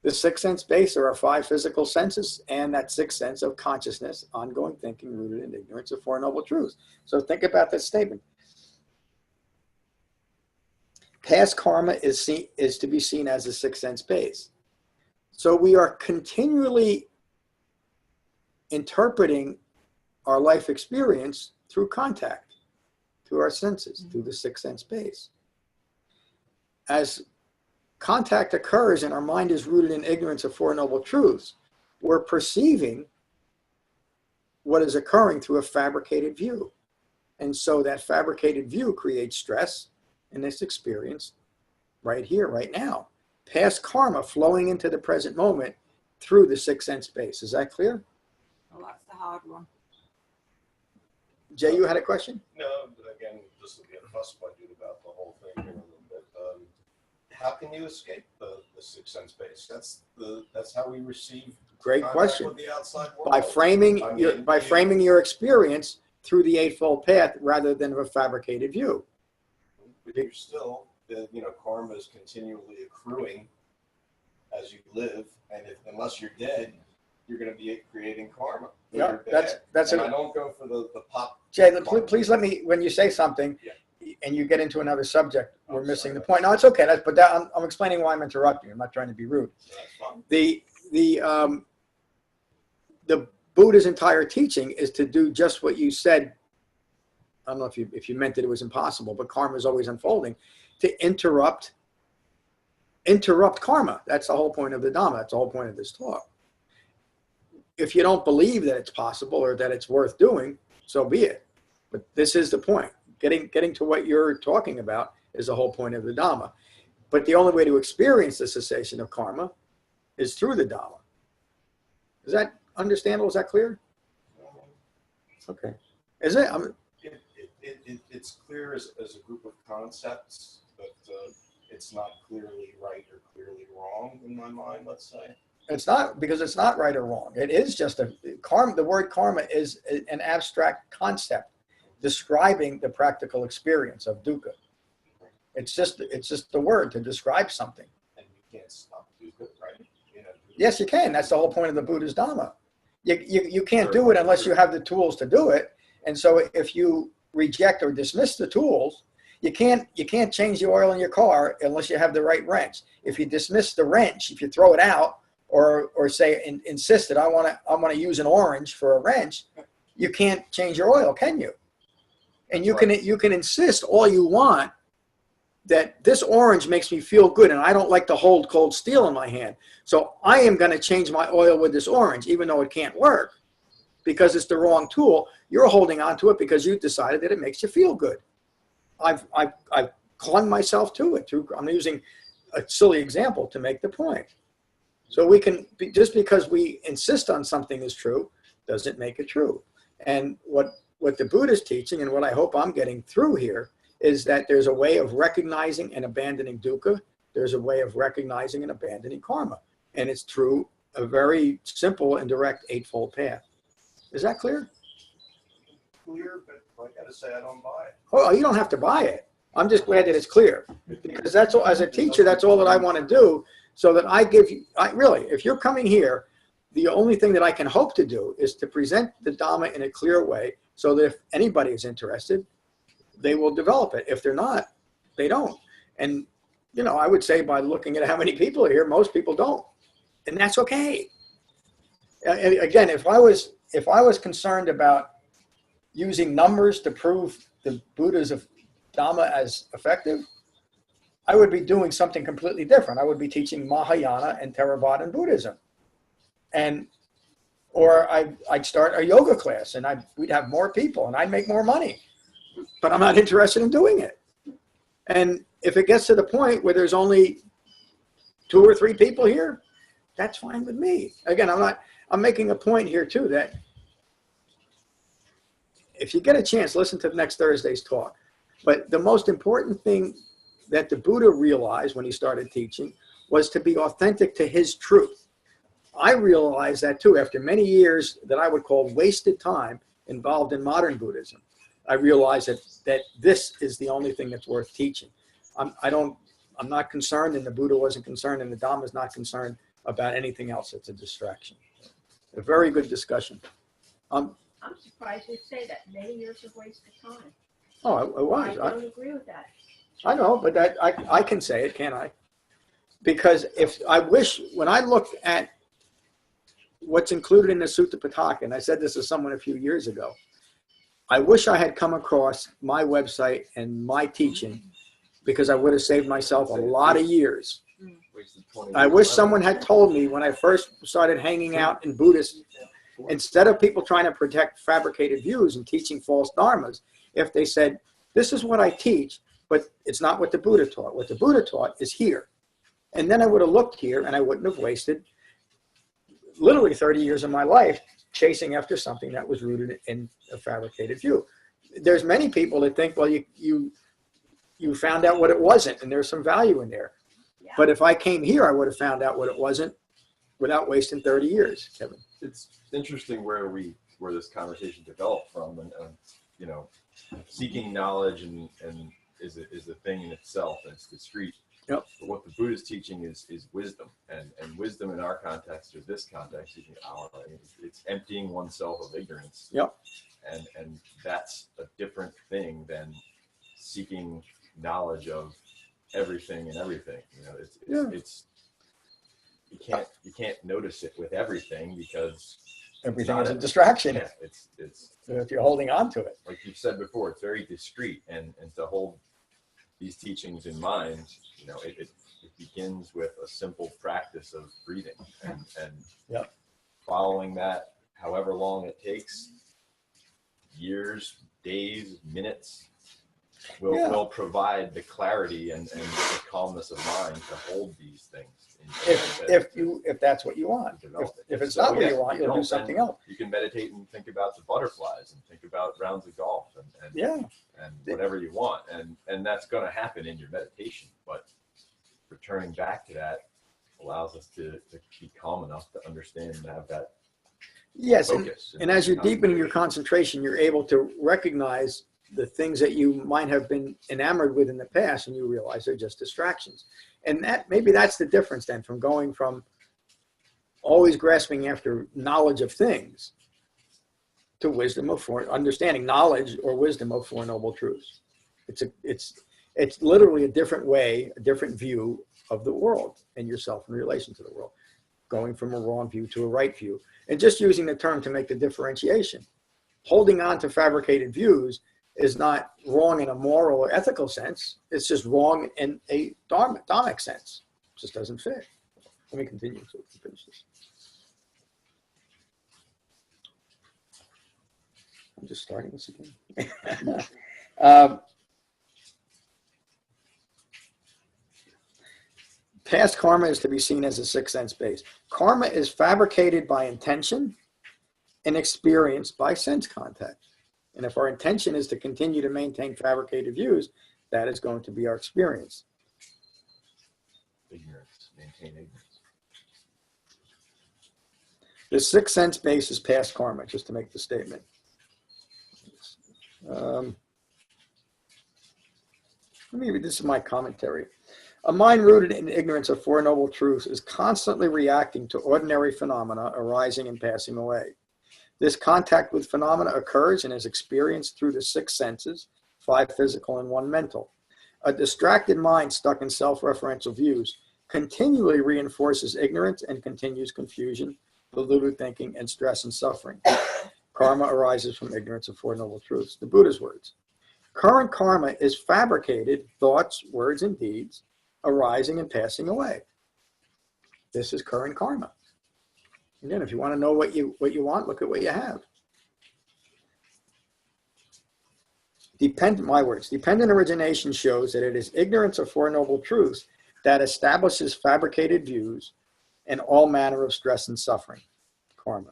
The sixth sense base are our five physical senses and that sixth sense of consciousness, ongoing thinking rooted in ignorance of Four Noble Truths. So think about this statement. Past karma is to be seen as a sixth sense base. So we are continually interpreting our life experience through contact, through our senses, through the sixth sense base. As contact occurs and our mind is rooted in ignorance of Four Noble Truths, we're perceiving what is occurring through a fabricated view. And so that fabricated view creates stress in this experience right here, right now. Past karma flowing into the present moment through the sixth sense base. Is that clear? Well, that's the hard one. Jay, you had a question? No, again, this will be a fuss budget about the whole thing here a little bit. How can you escape the sixth sense base? That's how we receive Great contact question. with the outside world. By framing your experience through the Eightfold Path rather than a fabricated view. But you're still, karma is continually accruing as you live, and unless you're dead, you're going to be creating karma. Yeah, that's and I don't go for the pop. Jay, please let me, when you say something and you get into another subject, we're missing the point. No, it's okay. I'm explaining why I'm interrupting. I'm not trying to be rude. That's fine. The Buddha's entire teaching is to do just what you said. I don't know if you meant that it was impossible, but karma is always unfolding. To interrupt karma. That's the whole point of the Dhamma. That's the whole point of this talk. If you don't believe that it's possible or that it's worth doing, so be it. But this is the point. Getting to what you're talking about is the whole point of the Dhamma. But the only way to experience the cessation of karma is through the Dhamma. Is that understandable? Is that clear? Okay. Is it? It's clear as a group of concepts, but it's not clearly right or clearly wrong in my mind, let's say. It's not, because it's not right or wrong. It is just karma. The word karma is an abstract concept describing the practical experience of dukkha. It's just the word to describe something. And you can't stop dukkha, right? Yes, you can. That's the whole point of the Buddha's Dhamma. You can't do it unless you have the tools to do it. And so if you reject or dismiss the tools, you can't change the oil in your car unless you have the right wrench. If you dismiss the wrench, if you throw it out, or say insist that I want to use an orange for a wrench, you can't change your oil, can you? And you can insist all you want that this orange makes me feel good and I don't like to hold cold steel in my hand. So I am going to change my oil with this orange, even though it can't work because it's the wrong tool. You're holding on to it because you decided that it makes you feel good. I've clung myself to it. I'm using a silly example to make the point. So we can, just because we insist on something is true, doesn't make it true. And what the Buddha's teaching, and what I hope I'm getting through here, is that there's a way of recognizing and abandoning dukkha. There's a way of recognizing and abandoning karma. And it's through a very simple and direct Eightfold Path. Is that clear? Clear, but I got to say I don't buy it. Oh, you don't have to buy it. I'm just glad that it's clear. Because that's all, as a teacher, that's all that I want to do. so that I give you, really, if you're coming here, the only thing that I can hope to do is to present the Dhamma in a clear way so that if anybody is interested, they will develop it. If they're not, they don't. And, you know, I would say by looking at how many people are here, most people don't. And that's okay. And again, if I was concerned about using numbers to prove the Buddha's Dhamma as effective, I would be doing something completely different. I would be teaching Mahayana and Theravada Buddhism. Or I'd start a yoga class and we'd have more people and I'd make more money. But I'm not interested in doing it. And if it gets to the point where there's only 2 or 3 people here, that's fine with me. Again, I'm making a point here too, that if you get a chance, listen to next Thursday's talk. But the most important thing that the Buddha realized when he started teaching was to be authentic to his truth. I realized that too after many years that I would call wasted time involved in modern Buddhism. I realized that this is the only thing that's worth teaching. I'm not concerned, and the Buddha wasn't concerned, and the Dhamma is not concerned about anything else. It's a distraction. A very good discussion. I'm surprised you say that. Many years of wasted time. Oh, it was. I don't agree with that. I know, but I can say it, can't I? Because when I looked at what's included in the Sutta Pitaka, and I said this to someone a few years ago, I wish I had come across my website and my teaching, because I would have saved myself a lot of years. I wish someone had told me when I first started hanging out in Buddhist, instead of people trying to protect fabricated views and teaching false dharmas, if they said, this is what I teach, but it's not what the Buddha taught. What the Buddha taught is here. And then I would have looked here and I wouldn't have wasted literally 30 years of my life chasing after something that was rooted in a fabricated view. There's many people that think, well, you found out what it wasn't, and there's some value in there. Yeah. But if I came here, I would have found out what it wasn't without wasting 30 years, Kevin. It's interesting where this conversation developed from, and you know, seeking knowledge and is a thing in itself, and it's discrete. Yep. But what the Buddha is teaching is wisdom, and wisdom in our context, or this context, it's emptying oneself of ignorance. Yep. And that's a different thing than seeking knowledge of everything and everything. You know, it's you can't notice it with everything because Everything is a distraction. Yeah, it's if you're holding on to it. Like you've said before, it's very discreet, and to hold these teachings in mind, you know, it begins with a simple practice of breathing and Yep. following that, however long it takes, years, days, minutes, will provide the clarity and the calmness of mind to hold these things. If that's what you want. If it's not what you want, you'll do something else. You can meditate and think about the butterflies and think about rounds of golf and whatever you want, and that's going to happen in your meditation. But returning back to that allows us to be calm enough to understand and have that focus. And as you're deepening your concentration, you're able to recognize the things that you might have been enamored with in the past, and you realize they're just distractions. And maybe that's the difference then, from going from always grasping after knowledge of things to wisdom of understanding knowledge or wisdom of Four Noble Truths. It's literally a different way, a different view of the world and yourself in relation to the world, going from a wrong view to a right view, and just using the term to make the differentiation. Holding on to fabricated views is not wrong in a moral or ethical sense. It's just wrong in a dharmic sense. It just doesn't fit. Let me continue so we can finish this. I'm just starting this again. Past karma is to be seen as a sixth sense base. Karma is fabricated by intention and experienced by sense contact. And if our intention is to continue to maintain fabricated views, that is going to be our experience. Ignorance, maintain ignorance. The sixth sense base is past karma, just to make the statement. Let me read, this is my commentary. A mind rooted in ignorance of Four Noble Truths is constantly reacting to ordinary phenomena arising and passing away. This contact with phenomena occurs and is experienced through the six senses, five physical and one mental. A distracted mind stuck in self-referential views continually reinforces ignorance and continues confusion, deluded thinking, and stress and suffering. Karma arises from ignorance of Four Noble Truths. The Buddha's words. Current karma is fabricated thoughts, words, and deeds arising and passing away. This is current karma. Again, if you want to know what you want, look at what you have. My words. Dependent origination shows that it is ignorance of Four Noble Truths that establishes fabricated views and all manner of stress and suffering. Karma.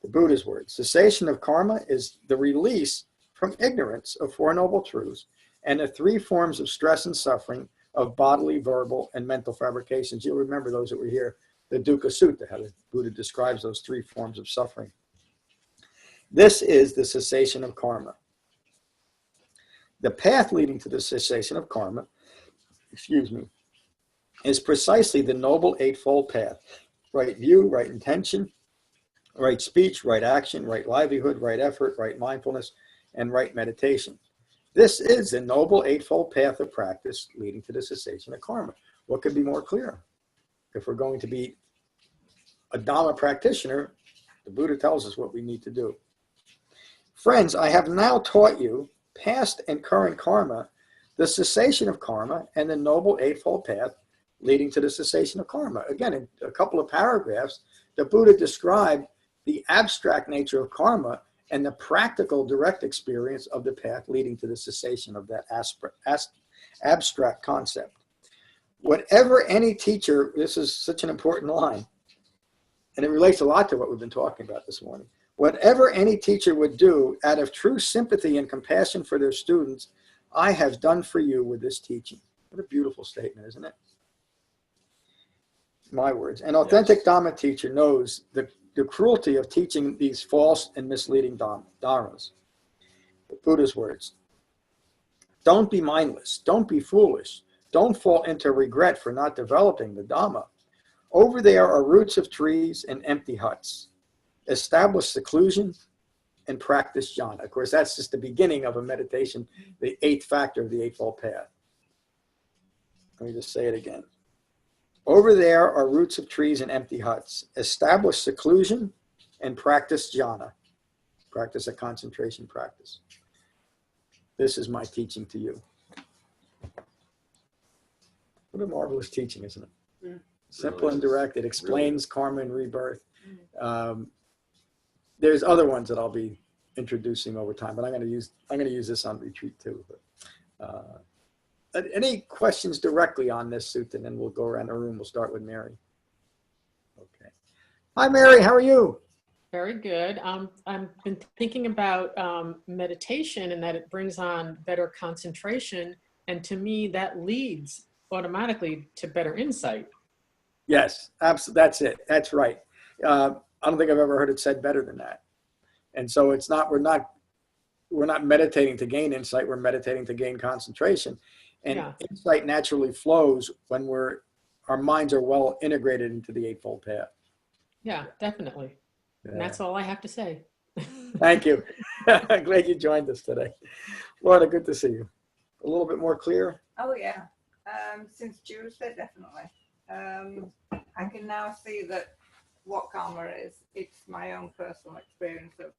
The Buddha's words. Cessation of karma is the release from ignorance of Four Noble Truths and the three forms of stress and suffering of bodily, verbal, and mental fabrications. You'll remember those that were here, the Dukkha Sutta, how the Buddha describes those three forms of suffering. This is the cessation of karma. The path leading to the cessation of karma, is precisely the Noble Eightfold Path. Right view, right intention, right speech, right action, right livelihood, right effort, right mindfulness, and right meditation. This is the Noble Eightfold Path of practice leading to the cessation of karma. What could be more clear? If we're going to be a Dhamma practitioner, the Buddha tells us what we need to do. Friends, I have now taught you past and current karma, the cessation of karma, and the Noble Eightfold Path leading to the cessation of karma. Again, in a couple of paragraphs, the Buddha described the abstract nature of karma and the practical direct experience of the path leading to the cessation of that abstract concept. Whatever any teacher, this is such an important line, and it relates a lot to what we've been talking about this morning. Whatever any teacher would do out of true sympathy and compassion for their students, I have done for you with this teaching. What a beautiful statement, isn't it? My words. An authentic yes. Dhamma teacher knows the cruelty of teaching these false and misleading dharmas. The Buddha's words. Don't be mindless. Don't be foolish. Don't fall into regret for not developing the Dhamma. Over there are roots of trees and empty huts. Establish seclusion and practice jhana. Of course, that's just the beginning of a meditation, the eighth factor of the Eightfold Path. Let me just say it again. Over there are roots of trees and empty huts. Establish seclusion and practice jhana. Practice a concentration practice. This is my teaching to you. What a marvelous teaching, isn't it? Mm. Simple and direct. It explains karma and rebirth. There's other ones that I'll be introducing over time, but I'm going to use this on retreat too. But, any questions directly on this sutta, and then we'll go around the room. We'll start with Mary. Okay. Hi, Mary. How are you? Very good. I've been thinking about meditation and that it brings on better concentration. And to me, that leads automatically to better insight. Yes, absolutely. That's it. That's right. I don't think I've ever heard it said better than that. And so it's not, we're not meditating to gain insight. We're meditating to gain concentration. And yeah. Insight naturally flows when our minds are well integrated into the Eightfold Path. Yeah, definitely. Yeah. And that's all I have to say. Thank you. I'm glad you joined us today. Lorna, good to see you. A little bit more clear? Oh, yeah. Since Tuesday, definitely. I can now see that what karma is. It's my own personal experience of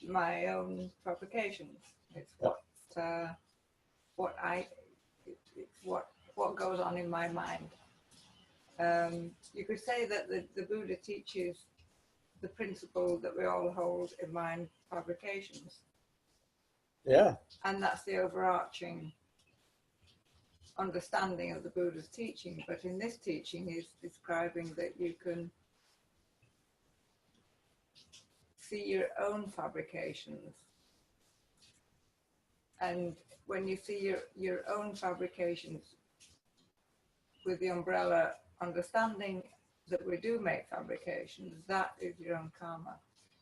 my own provocations. It's what goes on in my mind. You could say that the Buddha teaches the principle that we all hold in mind, fabrications. Yeah. And that's the overarching understanding of the Buddha's teaching. But in this teaching, he's describing that you can see your own fabrications. And when you see your own fabrications with the umbrella understanding that we do make fabrications, that is your own karma.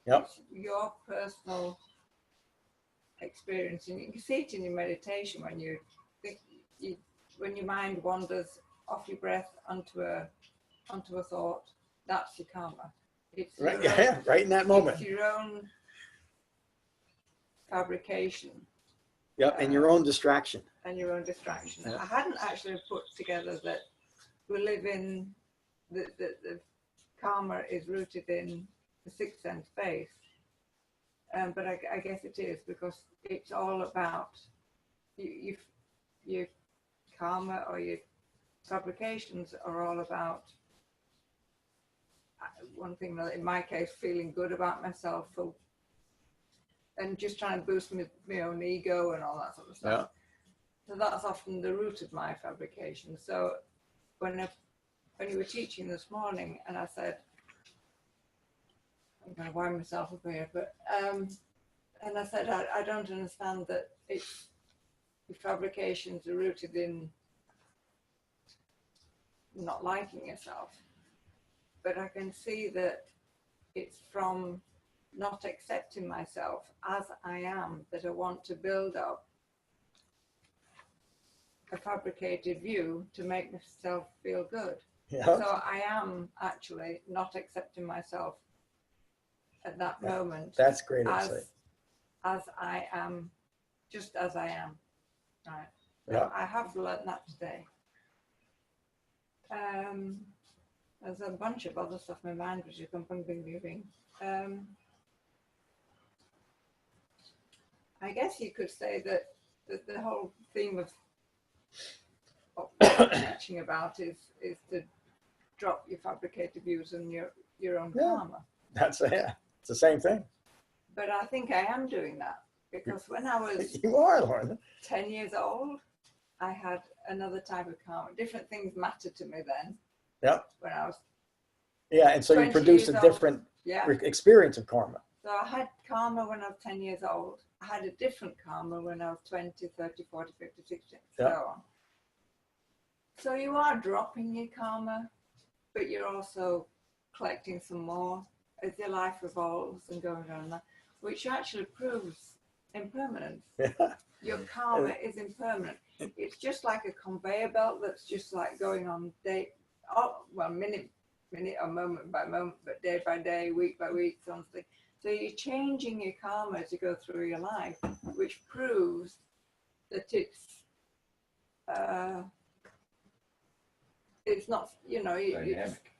Yep. It's your personal experience. And you can see it in your meditation when you think when your mind wanders off your breath onto a thought, that's your karma. It's Right, your own, yeah, right in that moment. it's your own fabrication. Yep, and your own distraction. And your own distraction. Yeah. I hadn't actually put together that we live in the karma is rooted in the sixth sense base. But I guess it is, because it's all about your karma or your fabrications are all about one thing, in my case, feeling good about myself and just trying to boost my own ego and all that sort of stuff. Yeah. So that's often the root of my fabrication. So when you were teaching this morning, and I said, I'm going to wind myself up here, but and I said, I don't understand that your fabrications are rooted in not liking yourself, but I can see that it's from not accepting myself as I am that I want to build up a fabricated view to make myself feel good. Yeah. So I am actually not accepting myself at that moment. That's great insight. As I am, just as I am. Right. Yeah. So I have learned that today. There's a bunch of other stuff in my mind which is moving. I guess you could say that the whole theme of what we're teaching about is to drop your fabricated views and your own karma. It's the same thing. But I think I am doing that, because when I was you are, Lorna. 10 years old, I had another type of karma. Different things mattered to me then. Yep. When I was and so you produced a different experience of karma. So I had karma when I was 10 years old. I had a different karma when I was 20, 30, 40, 50, 60, so on. So you are dropping your karma, but you're also collecting some more as your life evolves and going on, which actually proves impermanence. Yeah. Your karma is impermanent. It's just like a conveyor belt that's just like going on minute or moment by moment, but day by day, week by week, something. So you're changing your karma as you go through your life, which proves that it's not, dynamic.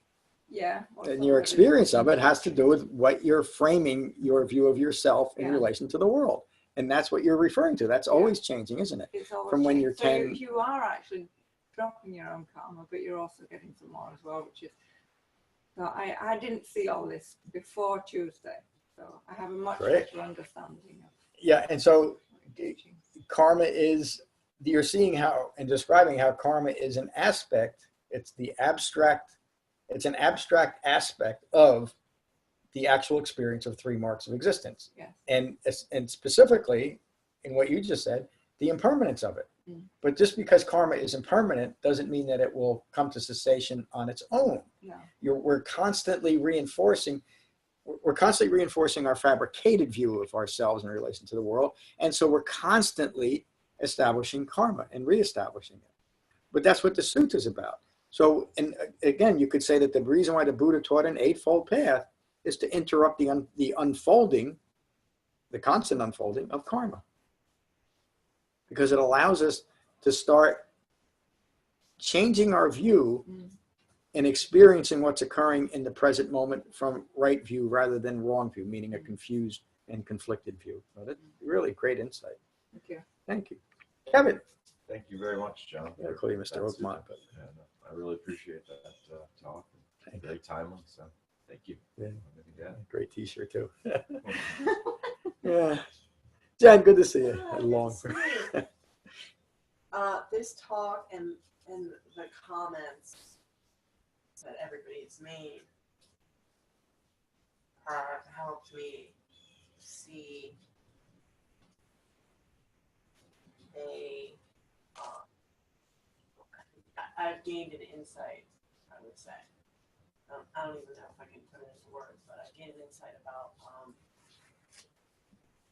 And your experience of it has to do with what you're framing your view of yourself in relation to the world. And that's what you're referring to. That's always changing, isn't it? It's always from when you're 10. So you are actually dropping your own karma, but you're also getting some more as well, which is, so I didn't see all this before Tuesday. So I have a much better understanding of and so karma is, you're seeing how and describing how karma is an aspect. It's an abstract aspect of the actual experience of three marks of existence. Yes. And specifically in what you just said, the impermanence of it. Mm. But just because karma is impermanent doesn't mean that it will come to cessation on its own. No. We're constantly reinforcing our fabricated view of ourselves in relation to the world. And so we're constantly establishing karma and reestablishing it. But that's what the sutta is about. So, and again, you could say that the reason why the Buddha taught an eightfold path is to interrupt the unfolding, the constant unfolding of karma. Because it allows us to start changing our view and experiencing what's occurring in the present moment from right view rather than wrong view, meaning a confused and conflicted view. So that's really great insight. Thank you. Thank you. Kevin. Thank you very much, John. I call you Mr. Oakmont. But I really appreciate that talk. Very timely, so thank you. Yeah. Great t-shirt too. Yeah. Jen, good to see you. This talk and the comments that everybody's made helped me see I've gained an insight, I would say. I don't even know if I can put it into words, but I gained an insight about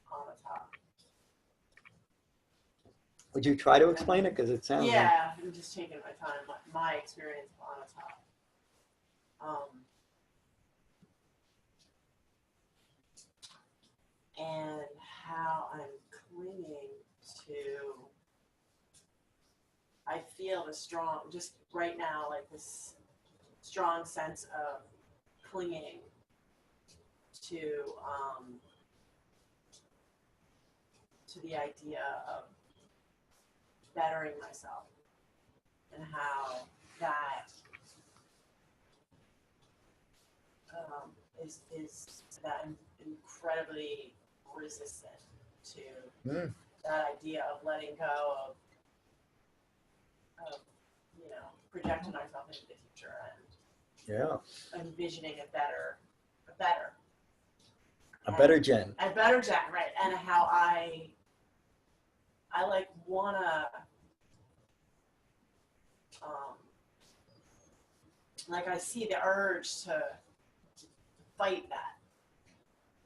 Shamatha. Would you try to explain it? Because it sounds like... Yeah, I'm just taking my time. My experience on a top. And how I'm clinging to, I feel the strong, just right now, like this strong sense of clinging to the idea of bettering myself, and how that is that I'm incredibly resistant to that idea of letting go of projecting myself into the future and envisioning a better Jen. A better Jen, right? And how I like wanna like I see the urge to fight that.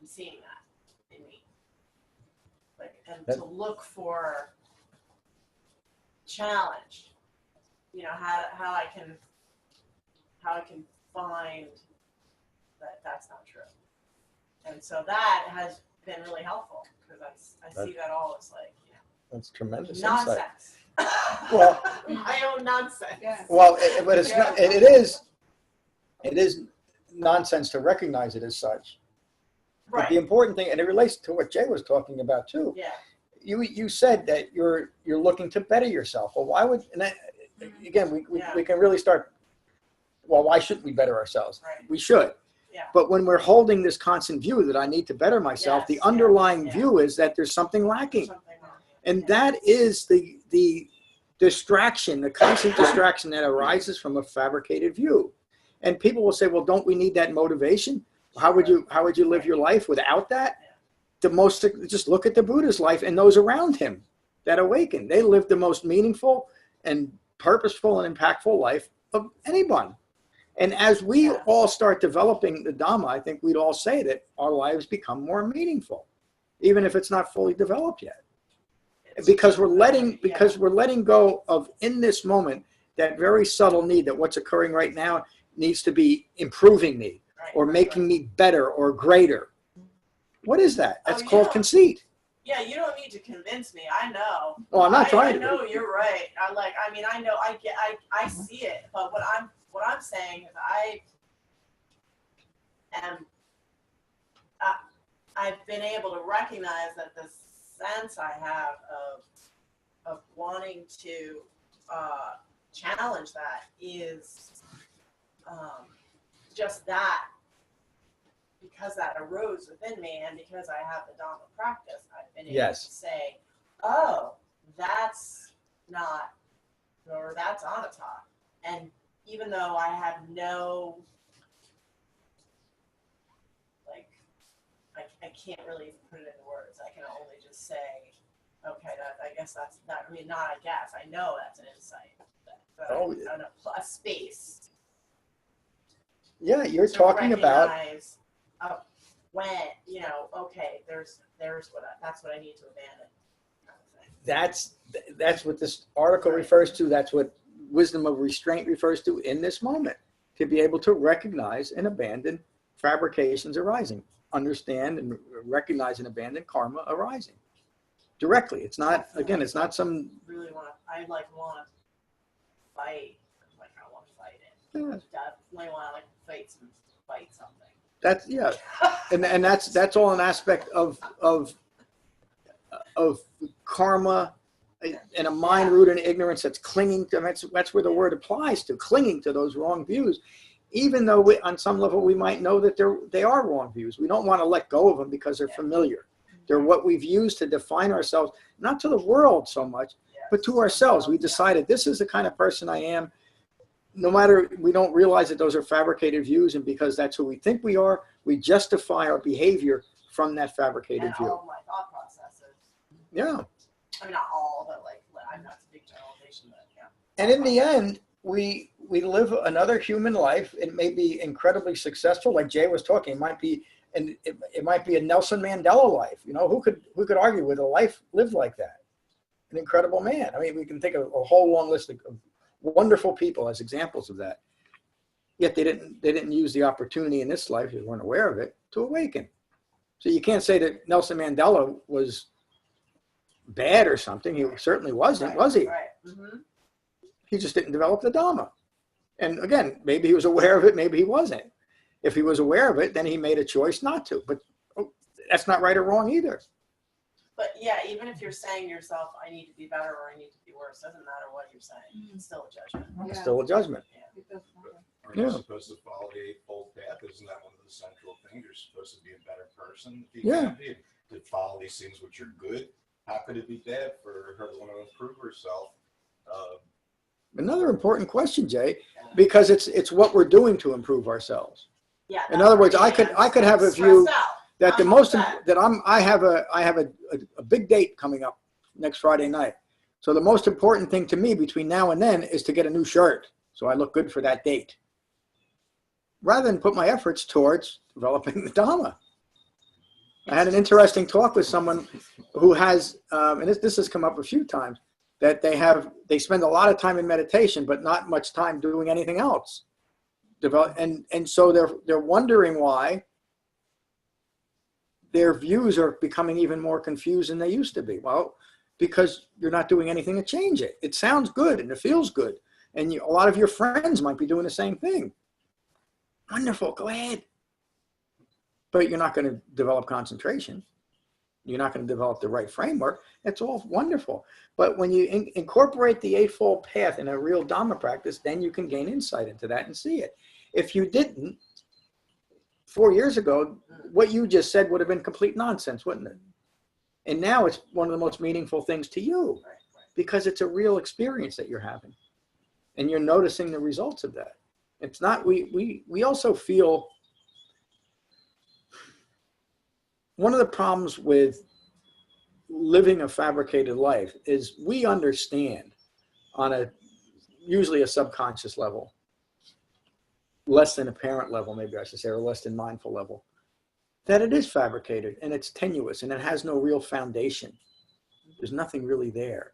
I'm seeing that in me. Like, and to look for challenge. How I can find that that's not true. And so that has been really helpful, because I see that all as like, that's tremendous nonsense. Insight. Well, my own nonsense. Yeah. Well, but it's not. It is nonsense to recognize it as such. Right. But the important thing, and it relates to what Jay was talking about too. Yeah. You said that you're looking to better yourself. Well, why would, and that, again, we can really start. Well, why shouldn't we better ourselves? Right. We should. Yeah. But when we're holding this constant view that I need to better myself, Yes, the underlying yeah. view is that there's something lacking. Something wrong. And that is the distraction, the constant distraction that arises from a fabricated view. And people will say, well, don't we need that motivation? How would you live your life without that? Just look at the Buddha's life and those around him that awakened. They lived the most meaningful and purposeful and impactful life of anyone. And as we all start developing the Dhamma, I think we'd all say that our lives become more meaningful, even if it's not fully developed yet. Because we're letting go of, in this moment, that very subtle need that what's occurring right now needs to be improving me, or making me better or greater. What is that? That's called conceit. Yeah, you don't need to convince me. I know. Oh, I'm not trying to. I know you're right. I know. I see it. But what I'm saying is I've been able to recognize that the sense I have of wanting to challenge that is just that, because that arose within me, and because I have the Dhamma practice, I've been able to say, oh, that's not, or that's anatta. And even though I have no, I can't really put it into words. I can only just say, okay, I guess that's not, I mean, not I guess, I know that's an insight. A space. Yeah, you're talking about when, okay, there's that's what I need to abandon. That's what this article refers to. That's what wisdom of restraint refers to in this moment. To be able to recognize and abandon fabrications arising, understand and recognize and abandon karma arising directly. It's not, again, it's not some. Really want to fight. I want to fight it. Yeah. Definitely want to fight something. That's and that's all an aspect of karma and a mind rooted in ignorance that's clinging to. That's where the word applies to, clinging to those wrong views, even though on some level we might know that they are wrong views. We don't want to let go of them because they're familiar. They're what we've used to define ourselves, not to the world so much, but to ourselves. We decided this is the kind of person I am. No matter, we don't realize that those are fabricated views, and because that's who we think we are, we justify our behavior from that fabricated view. All of my thought processes. Yeah. I mean, not all, but I'm not a big generalization, but yeah. And in the end, we live another human life. It may be incredibly successful, like Jay was talking. It might be, and it might be a Nelson Mandela life. Who could argue with a life lived like that? an incredible man. I mean, we can think of a whole long list of wonderful people as examples of that. Yet they didn't use the opportunity in this life, they weren't aware of it, to awaken. So you can't say that Nelson Mandela was bad or something. He certainly wasn't, was he? Right. Mm-hmm. He just didn't develop the Dhamma. And again, maybe he was aware of it, maybe he wasn't. If he was aware of it, then he made a choice not to. But that's not right or wrong either. But yeah, even if you're saying to yourself, I need to be better or I need to be worse, doesn't matter what you're saying. It's still a judgment. It's still a judgment. It does matter. Aren't you Yeah. supposed to follow the Eightfold Path? Isn't that one of the central things? You're supposed to be a better person. If you Yeah. can be, to follow these things which are good. How could it be bad for her to want to improve herself? Another important question, Jay, because it's what we're doing to improve ourselves. Yeah. In other words, I could have a view Stressed out. that the I'm most upset. that I have a big date coming up next Friday night. So the most important thing to me between now and then is to get a new shirt so I look good for that date, rather than put my efforts towards developing the Dhamma. I had an interesting talk with someone who has, and this has come up a few times, that they spend a lot of time in meditation, but not much time doing anything else. And so they're wondering why their views are becoming even more confused than they used to be. Well, because you're not doing anything to change it. It sounds good and it feels good. And a lot of your friends might be doing the same thing. Wonderful, go ahead. But you're not going to develop concentration. You're not going to develop the right framework. It's all wonderful. But when you incorporate the Eightfold Path in a real Dhamma practice, then you can gain insight into that and see it. If you didn't, 4 years ago, what you just said would have been complete nonsense, wouldn't it? And now it's one of the most meaningful things to you because it's a real experience that you're having. And you're noticing the results of that. It's not, we also feel, one of the problems with living a fabricated life is we understand on usually a subconscious level, less than apparent level, maybe I should say, or less than mindful level, that it is fabricated and it's tenuous and it has no real foundation. There's nothing really there.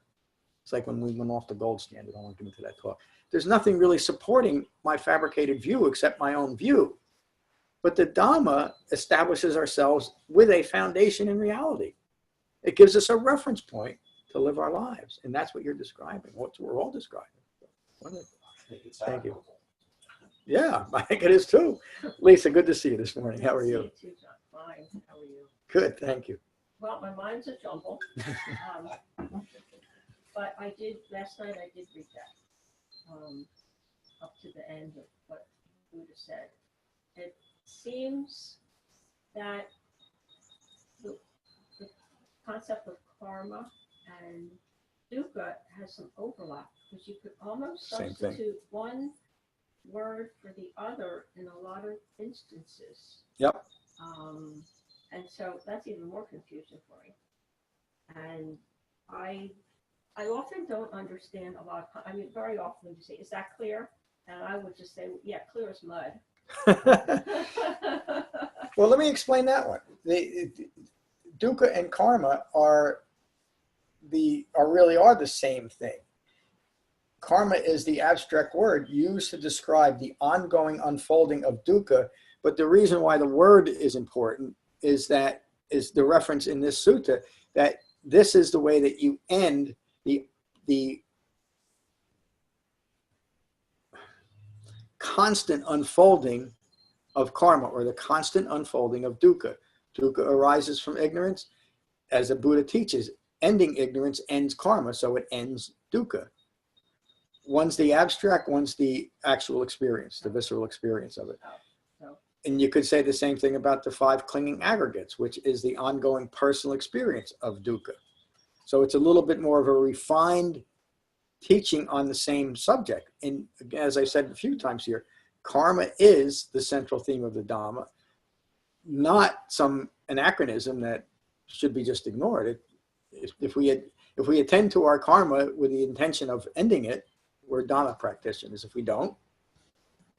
It's like when we went off the gold standard. I won't get into that talk. There's nothing really supporting my fabricated view except my own view. But the Dhamma establishes ourselves with a foundation in reality. It gives us a reference point to live our lives. And that's what you're describing, what we're all describing. Wonderful. Thank you. Yeah, I think it is too. Lisa, good to see you this morning. How are you? See you too, John. Fine. How are you? Good, thank you. Well, my mind's a jumble. But last night I did read that up to the end of what Buddha said. It seems that the concept of karma and dukkha has some overlap because you could almost Same thing. substitute one word for the other in a lot of instances. Yep. And so that's even more confusion for me. And I often don't understand a lot of, very often you say, is that clear? And I would just say, yeah, clear as mud. Well, let me explain that one. Dukkha and karma really are the same thing. Karma is the abstract word used to describe the ongoing unfolding of dukkha, but the reason why the word is important is the reference in this sutta that this is the way that you end the constant unfolding of karma, or the constant unfolding of dukkha. Dukkha arises from ignorance. As the Buddha teaches, ending ignorance ends karma, so it ends dukkha. One's the abstract, one's the actual experience, the visceral experience of it. And you could say the same thing about the five clinging aggregates, which is the ongoing personal experience of dukkha. So it's a little bit more of a refined teaching on the same subject. And as I said a few times here, karma is the central theme of the Dhamma, not some anachronism that should be just ignored. If we attend to our karma with the intention of ending it, we're Dhamma practitioners. If we don't,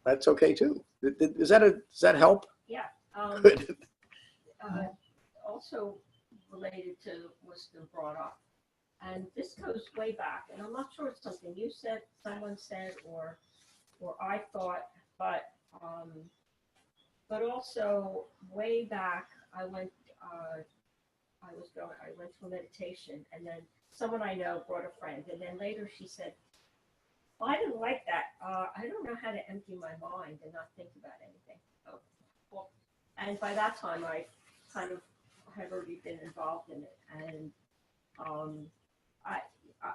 that's okay too. Does that help? Yeah. Good. Also related to what's been brought up, and this goes way back, and I'm not sure it's something you said, someone said, or I thought, but also way back, I went to a meditation, and then someone I know brought a friend, and then later she said, well, I didn't like that. I don't know how to empty my mind and not think about anything. Oh, well, and by that time, I kind of had already been involved in it, and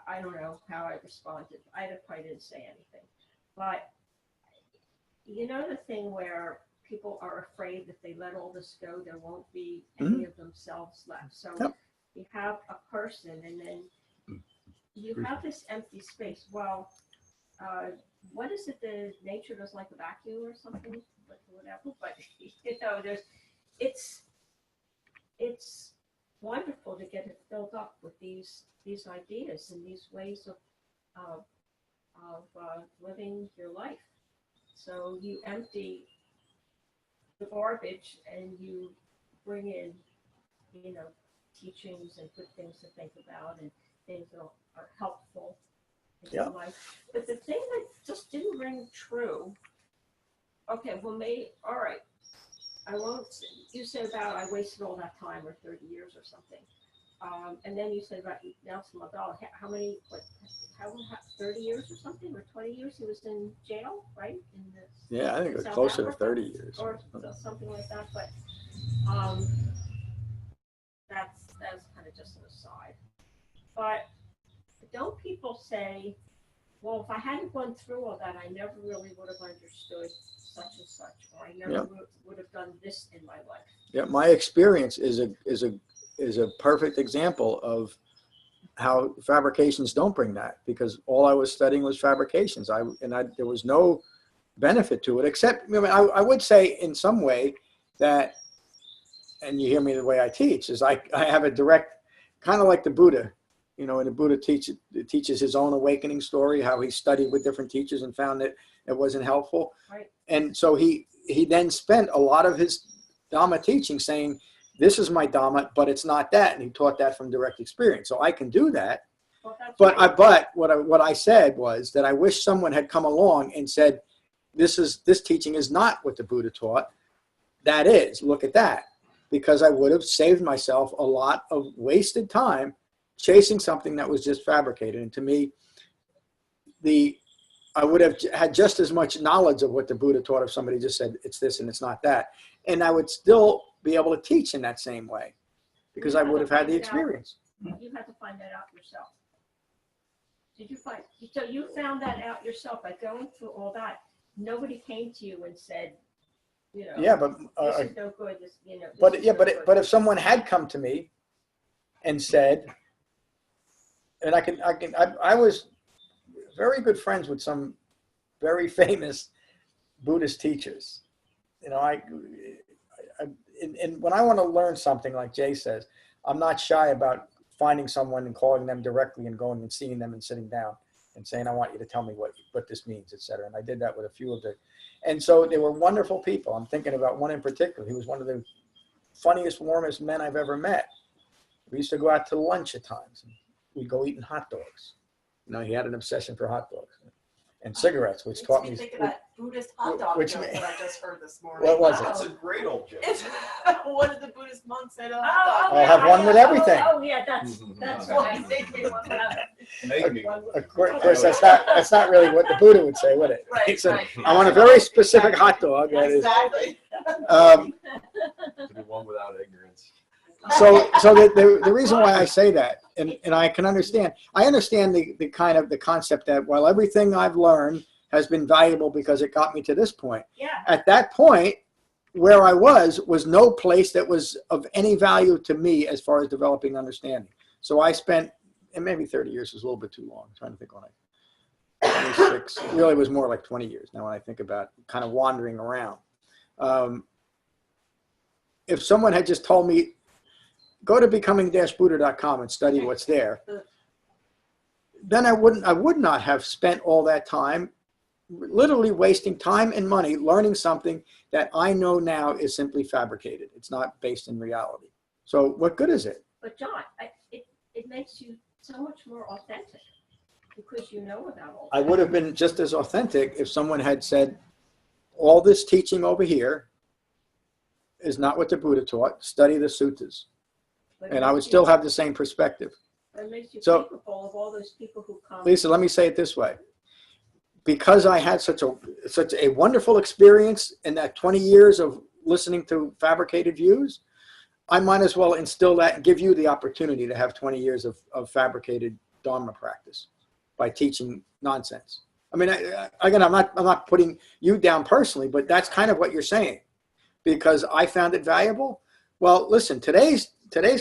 I don't know how I responded. I probably didn't say anything, but you know the thing where people are afraid that they let all this go, there won't be any of themselves left. So you have a person, and then you have this empty space. Well, what is it that nature does, like a vacuum or something, whatever? But you know, it's wonderful to get it filled up with these ideas and these ways of living your life. So you empty the garbage and you bring in, you know, teachings and good things to think about and things that are helpful in your life. But the thing that just didn't ring true, okay, well, all right, I won't, you said about I wasted all that time, or 30 years or something. And then you said about Nelson Mandela, how 30 years or something, or 20 years he was in jail, right? I think it was closer to 30 years. Or something like that, but that's kind of just an aside. But don't people say, well, if I hadn't gone through all that, I never really would have understood such and such, or I never would have done this in my life. Yeah, my experience is a perfect example of how fabrications don't bring that, because all I was studying was fabrications. There was no benefit to it, except, I would say in some way that, and you hear me the way I teach, is I have a direct, kind of like the Buddha, you know, and the Buddha teaches his own awakening story, how he studied with different teachers and found that it wasn't helpful. Right. And so he then spent a lot of his Dhamma teaching saying, this is my Dhamma, but it's not that. And he taught that from direct experience. So I can do that. Well, but what I said was that I wish someone had come along and said, this teaching is not what the Buddha taught. That is, look at that. Because I would have saved myself a lot of wasted time chasing something that was just fabricated. And to me, I would have had just as much knowledge of what the Buddha taught if somebody just said, it's this and it's not that. And I would still be able to teach in that same way, because I would have had the experience. You had to find that out yourself. So you found that out yourself by going through all that. Nobody came to you and said, you know, but this is no good. This, you know. But if someone had come to me and said, and I was very good friends with some very famous Buddhist teachers. You know, and when I want to learn something, like Jay says, I'm not shy about finding someone and calling them directly and going and seeing them and sitting down and saying, I want you to tell me what this means, etc. And I did that with a few of them. And so they were wonderful people. I'm thinking about one in particular. He was one of the funniest, warmest men I've ever met. We used to go out to lunch at times. And we'd go eating hot dogs. You know, he had an obsession for hot dogs and cigarettes, which taught me. Think of that Buddhist hot dog joke that I just heard this morning. What was it? That's a great old joke. It's one of the Buddhist monks said, hot dog. I'll have one with everything. Oh yeah, that's Right. right. Make me. Of course, that's not really what the Buddha would say, would it? Right, So, right. I want a very specific hot dog. That is. Exactly. To be one without ignorance. So the reason why I say that, and I can understand, the kind of the concept that while everything I've learned has been valuable because it got me to this point. Yeah. At that point, where I was no place that was of any value to me as far as developing understanding. So I spent, and maybe 30 years is a little bit too long. I'm trying to think when 26, really was more like 20 years now when I think about kind of wandering around. If someone had just told me, go to becoming-buddha.com and study what's there, then I would not have spent all that time literally wasting time and money learning something that I know now is simply fabricated. It's not based in reality. So what good is it? But John, it makes you so much more authentic because you know about all I that. would have been just as authentic if someone had said, all this teaching over here is not what the Buddha taught. Study the suttas. But it And I would makes you- still have the same perspective. It makes you So- capable of all those people who come. Lisa, let me say it this way. Because I had such a wonderful experience in that 20 years of listening to fabricated views, I might as well instill that and give you the opportunity to have 20 years of fabricated Dharma practice by teaching nonsense. I mean, again, I'm not putting you down personally, but that's kind of what you're saying. Because I found it valuable. Well, listen, today's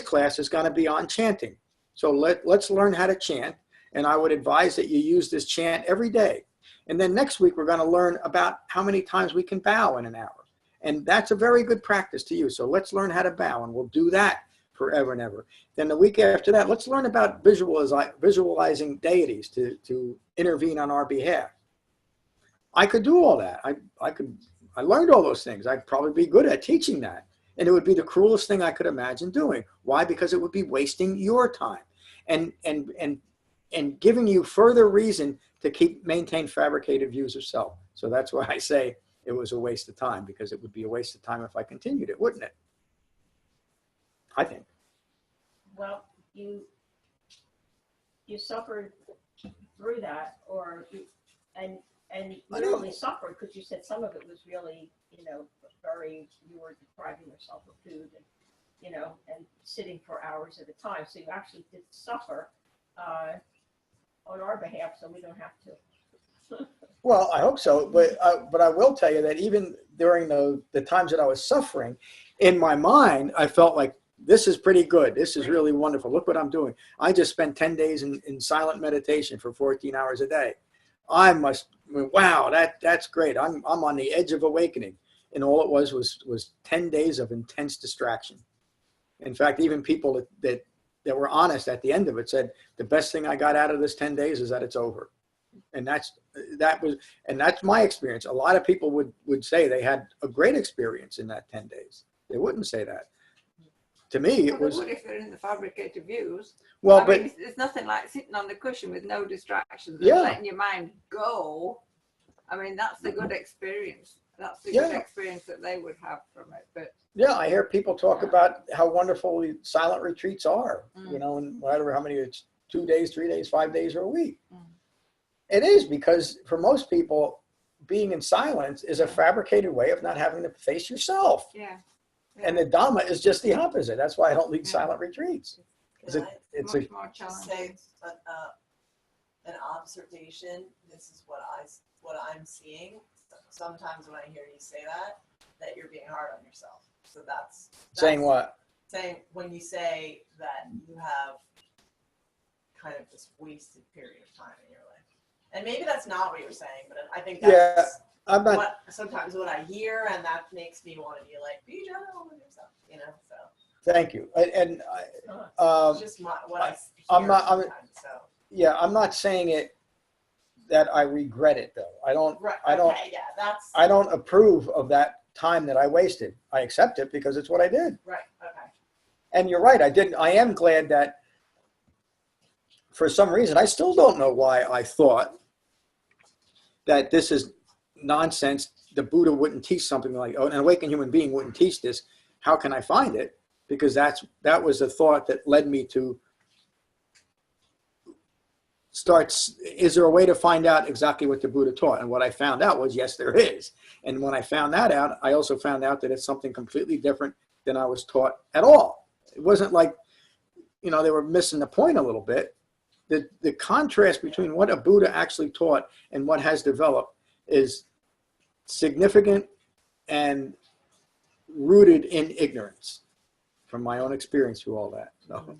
class is going to be on chanting. So let's learn how to chant. And I would advise that you use this chant every day. And then next week, we're going to learn about how many times we can bow in an hour. And that's a very good practice to use. So let's learn how to bow, and we'll do that forever and ever. Then the week after that, let's learn about visualizing deities to intervene on our behalf. I could do all that. I learned all those things. I'd probably be good at teaching that. And it would be the cruelest thing I could imagine doing. Why? Because it would be wasting your time and giving you further reason to maintain fabricated views of self. So that's why I say it was a waste of time, because it would be a waste of time if I continued it, wouldn't it? I think. Well, you suffered through that, and you I know. really suffered because you said some of it was really, you were depriving yourself of food and, and sitting for hours at a time. So you actually did suffer on our behalf, so we don't have to. Well, I hope so, but I will tell you that even during the times that I was suffering, in my mind, I felt like this is pretty good. This is really wonderful. Look what I'm doing. I just spent 10 days in silent meditation for 14 hours a day. Wow, that's great. I'm on the edge of awakening. And all it was 10 days of intense distraction. In fact, even people that were honest at the end of it said, the best thing I got out of this 10 days is that it's over. And that's my experience. A lot of people would say they had a great experience in that 10 days. They wouldn't say that. To me, it was. They would if they're in the fabricated views. Well, I but mean, there's nothing like sitting on the cushion with no distractions and Yeah. letting your mind go. I mean, that's the good experience. That's the Yeah. good experience that they would have from it. But yeah, I hear people talk about how wonderful silent retreats are. Mm. And whatever, how many, it's 2 days, 3 days, 5 days, or a week. Mm. It is, because for most people, being in silence is a fabricated way of not having to face yourself. yeah. And the Dhamma is just the opposite. That's why I don't lead Yeah. silent retreats. Can It's much a, more say challenging. an observation? This is what I'm seeing. Sometimes when I hear you say that you're being hard on yourself. So that's saying what? Saying when you say that you have kind of this wasted period of time in your life, and maybe that's not what you're saying, but I think that's I'm not. what I hear, and that makes me want to be like, be gentle with yourself, So Thank you. And it's just what I hear I'm not- I'm- sometimes, so. yeah, I'm not saying it that I regret it, though. I don't. Right. I don't. Okay, yeah, that's I don't approve of that time that I wasted. I accept it because it's what I did. right. Okay. And you're right. I am glad that for some reason, I still don't know why I thought that this is nonsense. The Buddha wouldn't teach something like, an awakened human being wouldn't teach this. How can I find it? Because that was a thought that led me to is there a way to find out exactly what the Buddha taught? And what I found out was, yes, there is. And when I found that out, I also found out that it's something completely different than I was taught at all. It wasn't like, they were missing the point a little bit. The contrast between what a Buddha actually taught and what has developed is significant and rooted in ignorance from my own experience through all that. So,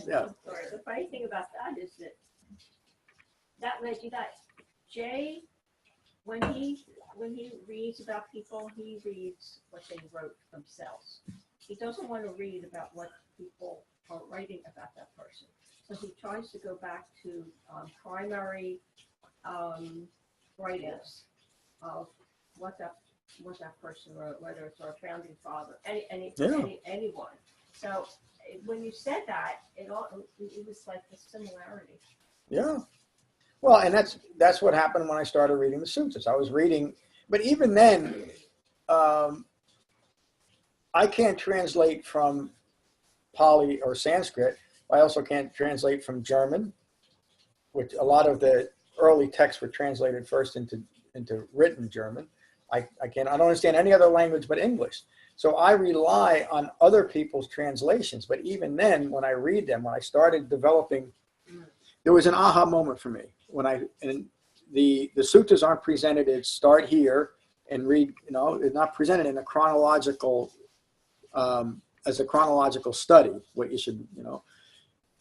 yeah. Sorry, the funny thing about that is that Jay, when he reads about people, he reads what they wrote themselves. He doesn't want to read about what people are writing about that person. So he tries to go back to primary writings of what that person wrote, whether it's our founding father, anyone. So when you said that, it was like the similarity. Yeah. Well, and that's what happened when I started reading the sutras. I was reading, but even then, I can't translate from Pali or Sanskrit. I also can't translate from German, which a lot of the early texts were translated first into written German. I don't understand any other language but English. So I rely on other people's translations. But even then, when I read them, when I started developing, there was an aha moment for me. And the sutras aren't presented as start here and read, it's not presented in a chronological, as a chronological study, what you should,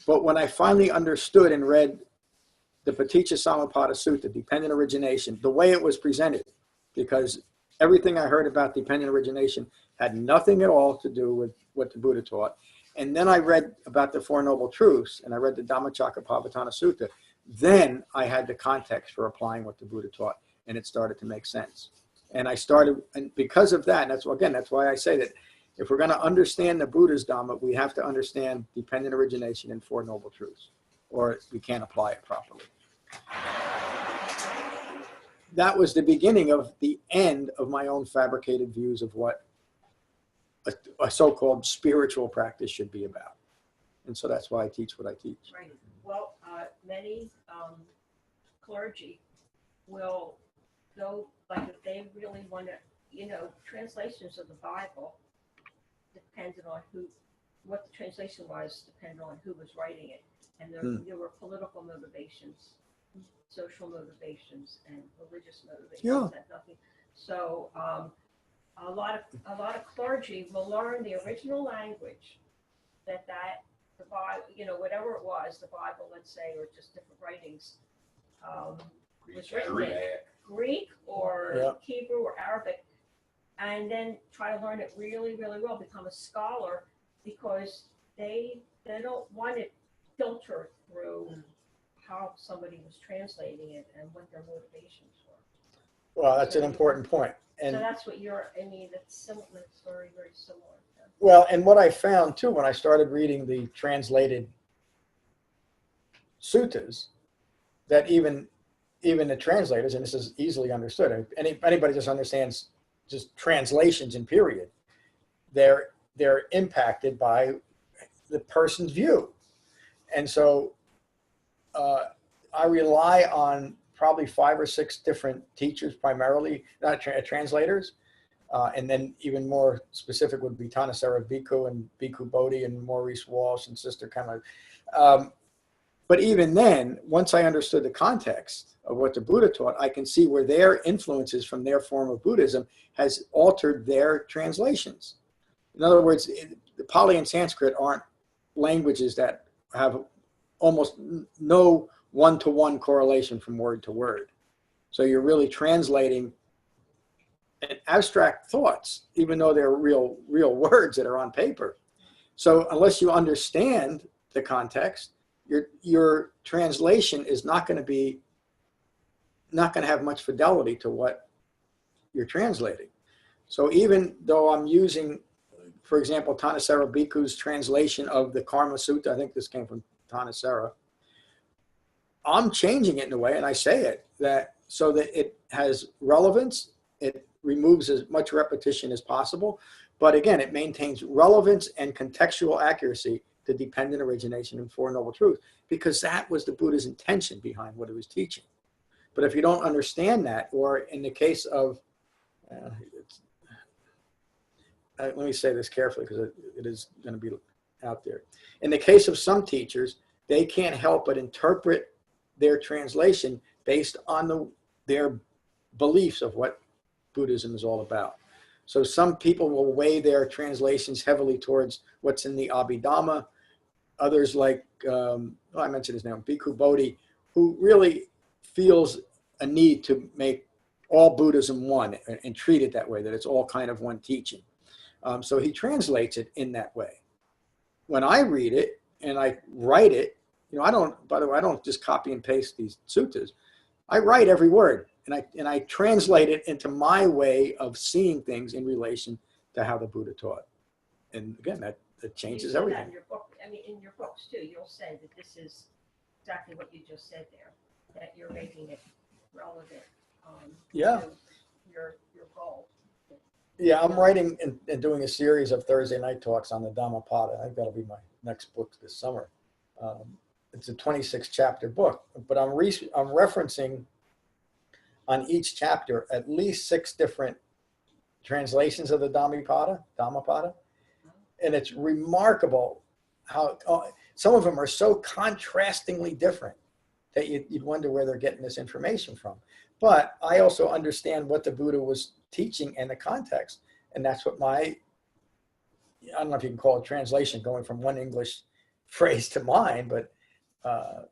But when I finally understood and read the Paticca-Samuppada Sutta, dependent origination, the way it was presented, because everything I heard about dependent origination had nothing at all to do with what the Buddha taught. And then I read about the Four Noble Truths, and I read the Dhammacakkappavattana Sutta. Then I had the context for applying what the Buddha taught, and it started to make sense. And because of that, and that's why I say that if we're going to understand the Buddha's Dhamma, we have to understand dependent origination and Four Noble Truths, or we can't apply it properly. That was the beginning of the end of my own fabricated views of what a so-called spiritual practice should be about. And so that's why I teach what I teach. Right. Well, many clergy will go, like if they really want to, translations of the Bible depended on what the translation was, depended on who was writing it. And there were political motivations, social motivations, and religious motivations. Yeah. Nothing. So a lot of clergy will learn the original language that the Bible, whatever it was, the Bible, let's say, or just different writings, was written in Greek or Hebrew or Arabic, and then try to learn it really, really well, become a scholar, because they don't want it filtered through how somebody was translating it and what their motivations were. Well, that's an important point. And so that's what that's similar. That's very, very similar. Well, and what I found too, when I started reading the translated suttas, that even the translators, and this is easily understood, anybody just understands just translations in period, they're impacted by the person's view. And so I rely on probably 5 or 6 different teachers, primarily, not translators. And then even more specific would be Thanissaro Bhikkhu and Bhikkhu Bodhi and Maurice Walsh and Sister Kamma. But even then, once I understood the context of what the Buddha taught, I can see where their influences from their form of Buddhism has altered their translations. In other words, the Pali and Sanskrit aren't languages that have almost no one-to-one correlation from word to word. So you're really translating abstract thoughts, even though they're real words that are on paper. So unless you understand the context, your translation is not going to have much fidelity to what you're translating. So even though I'm using, for example, Thanissaro Bhikkhu's translation of the Karma Sutta, I think this came from Thanissaro, I'm changing it in a way, and I say it, so that it has relevance, it removes as much repetition as possible, but again, it maintains relevance and contextual accuracy to dependent origination and Four Noble Truths, because that was the Buddha's intention behind what he was teaching. But if you don't understand that, or in the case of, let me say this carefully because it is going to be out there. In the case of some teachers, they can't help but interpret their translation based on their beliefs of what Buddhism is all about. So some people will weigh their translations heavily towards what's in the Abhidhamma. Others, like, I mentioned his name, Bhikkhu Bodhi, who really feels a need to make all Buddhism one and treat it that way, that it's all kind of one teaching. So he translates it in that way. When I read it and I write it, by the way, I don't just copy and paste these suttas. I write every word, and I translate it into my way of seeing things in relation to how the Buddha taught. And again, it changes You say that everything. in your book, I mean, in your books too, you'll say that this is exactly what you just said there, that you're making it relevant Yeah. to your goal. Yeah, I'm writing and doing a series of Thursday night talks on the Dhammapada. I think that'll be my next book this summer. It's a 26 chapter book, but I'm referencing on each chapter at least 6 different translations of the Dhammapada. And it's remarkable how some of them are so contrastingly different that you'd wonder where they're getting this information from. But I also understand what the Buddha was teaching and the context. And that's what I don't know if you can call it translation, going from one English phrase to mine, but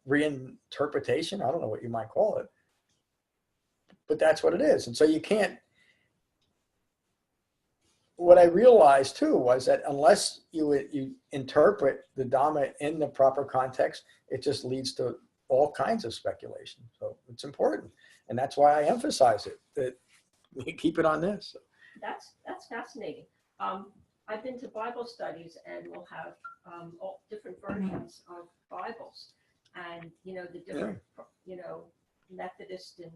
reinterpretation, I don't know what you might call it. But that's what it is. And so you can't, what I realized too was that unless you interpret the Dhamma in the proper context, it just leads to all kinds of speculation. So it's important. And that's why I emphasize it, that we keep it on this. That's fascinating. I've been to Bible studies and we'll have all different versions of Bibles. And, the different, Methodist and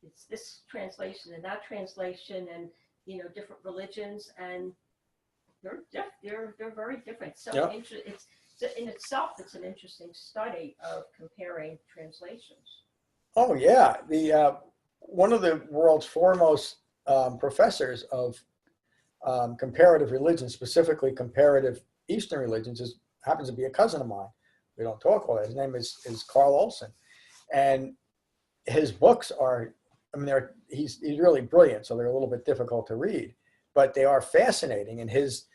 it's this translation and that translation and, different religions, and they're very different. So it's in itself, it's an interesting study of comparing translations. Oh yeah, the one of the world's foremost professors of comparative religion, specifically comparative Eastern religions, happens to be a cousin of mine. We don't talk all that. His name is Carl Olson, and his books are, he's really brilliant, so they're a little bit difficult to read, but they are fascinating. And his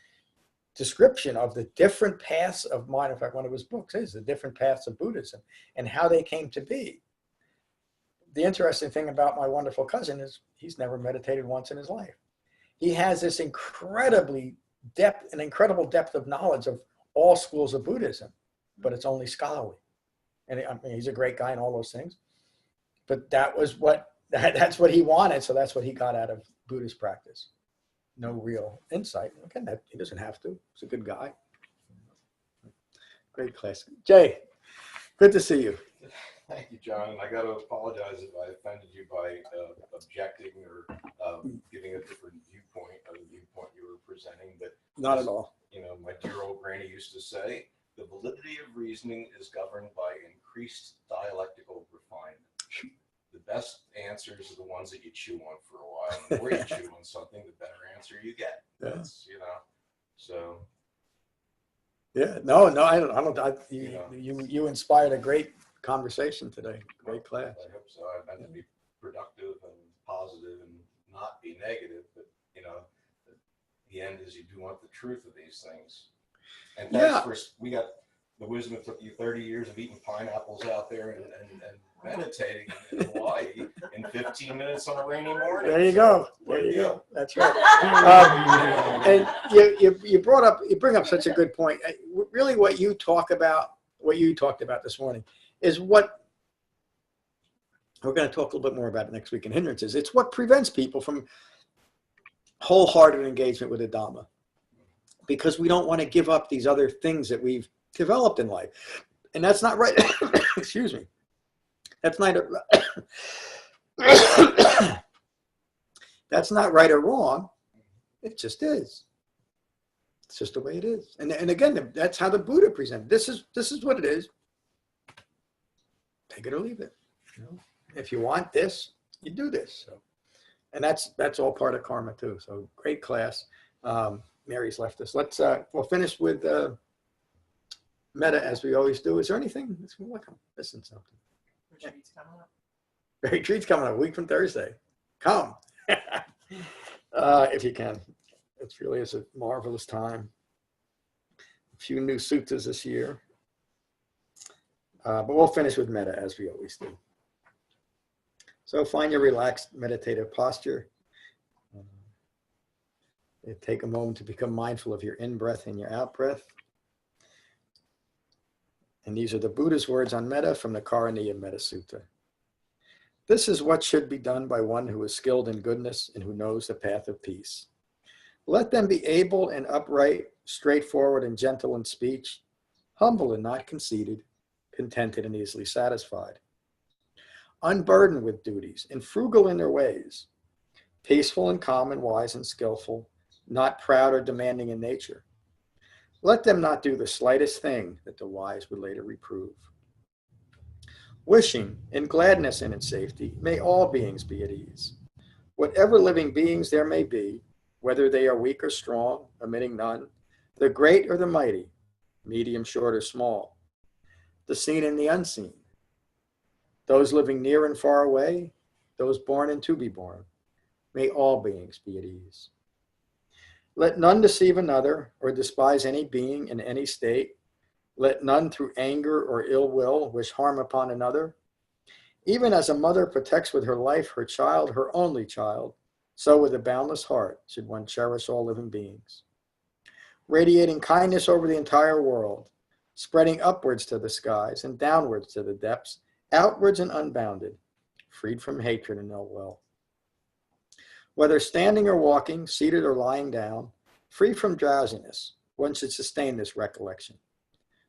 description of the different paths of mind, in fact, one of his books is the different paths of Buddhism and how they came to be. The interesting thing about my wonderful cousin is he's never meditated once in his life. He has this incredible depth of knowledge of all schools of Buddhism, but it's only scholarly. And he's a great guy and all those things, but that's what he wanted. So that's what he got out of Buddhist practice. No real insight. Okay, he doesn't have to. He's a good guy. Great class. Jay, good to see you. Thank you, John. I got to apologize if I offended you by objecting or giving a different viewpoint of the viewpoint you were presenting. But not at all. My dear old granny used to say, the validity of reasoning is governed by increased dialectical refinement. The best answers are the ones that you chew on for a while. And the more you chew on something, the better answer you get. That's, so. Yeah, no, I don't. You inspired a great conversation today. Great class. I hope so. I meant to be productive and positive and not be negative, but the end is you do want the truth of these things. And thanks for, we got the wisdom. It took you 30 years of eating pineapples out there and meditating in Hawaii in 15 minutes on a rainy morning. There you go. There you go. That's right. And you bring up such a good point. Really, what you talked about this morning is what we're going to talk a little bit more about next week in hindrances. It's what prevents people from wholehearted engagement with the Dhamma, because we don't want to give up these other things that we've developed in life. And that's not right. Excuse me. That's not that's not right or wrong. It just is. It's just the way it is. And again, that's how the Buddha presented. This is what it is. Take it or leave it. If you want this, you do this. So, and that's all part of karma too. So great class. Mary's left us. We'll finish with Metta as we always do. Is there anything? Like I'm missing something. Retreat's coming up. Retreat's coming up a week from Thursday. Come. If you can. It really is a marvelous time. A few new suttas this year. But we'll finish with Metta as we always do. So find your relaxed meditative posture. Take a moment to become mindful of your in-breath and your out-breath. And these are the Buddha's words on Metta from the Karaniya Metta Sutta. This is what should be done by one who is skilled in goodness and who knows the path of peace. Let them be able and upright, straightforward and gentle in speech, humble and not conceited, contented and easily satisfied, unburdened with duties and frugal in their ways, peaceful and calm and wise and skillful, not proud or demanding in nature. Let them not do the slightest thing that the wise would later reprove. Wishing in gladness and in safety, may all beings be at ease. Whatever living beings there may be, whether they are weak or strong, omitting none, the great or the mighty, medium, short, or small, the seen and the unseen, those living near and far away, those born and to be born, may all beings be at ease. Let none deceive another or despise any being in any state. Let none through anger or ill will wish harm upon another. Even as a mother protects with her life her child, her only child, so with a boundless heart should one cherish all living beings. Radiating kindness over the entire world, spreading upwards to the skies and downwards to the depths, outwards and unbounded, freed from hatred and ill will. Whether standing or walking, seated or lying down, free from drowsiness, one should sustain this recollection.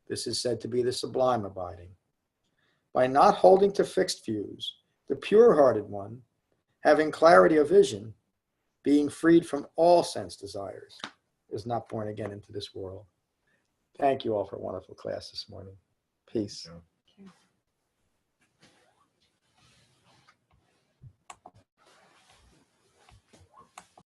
This is said to be the sublime abiding. By not holding to fixed views, the pure-hearted one, having clarity of vision, being freed from all sense desires, is not born again into this world. Thank you all for a wonderful class this morning. Peace.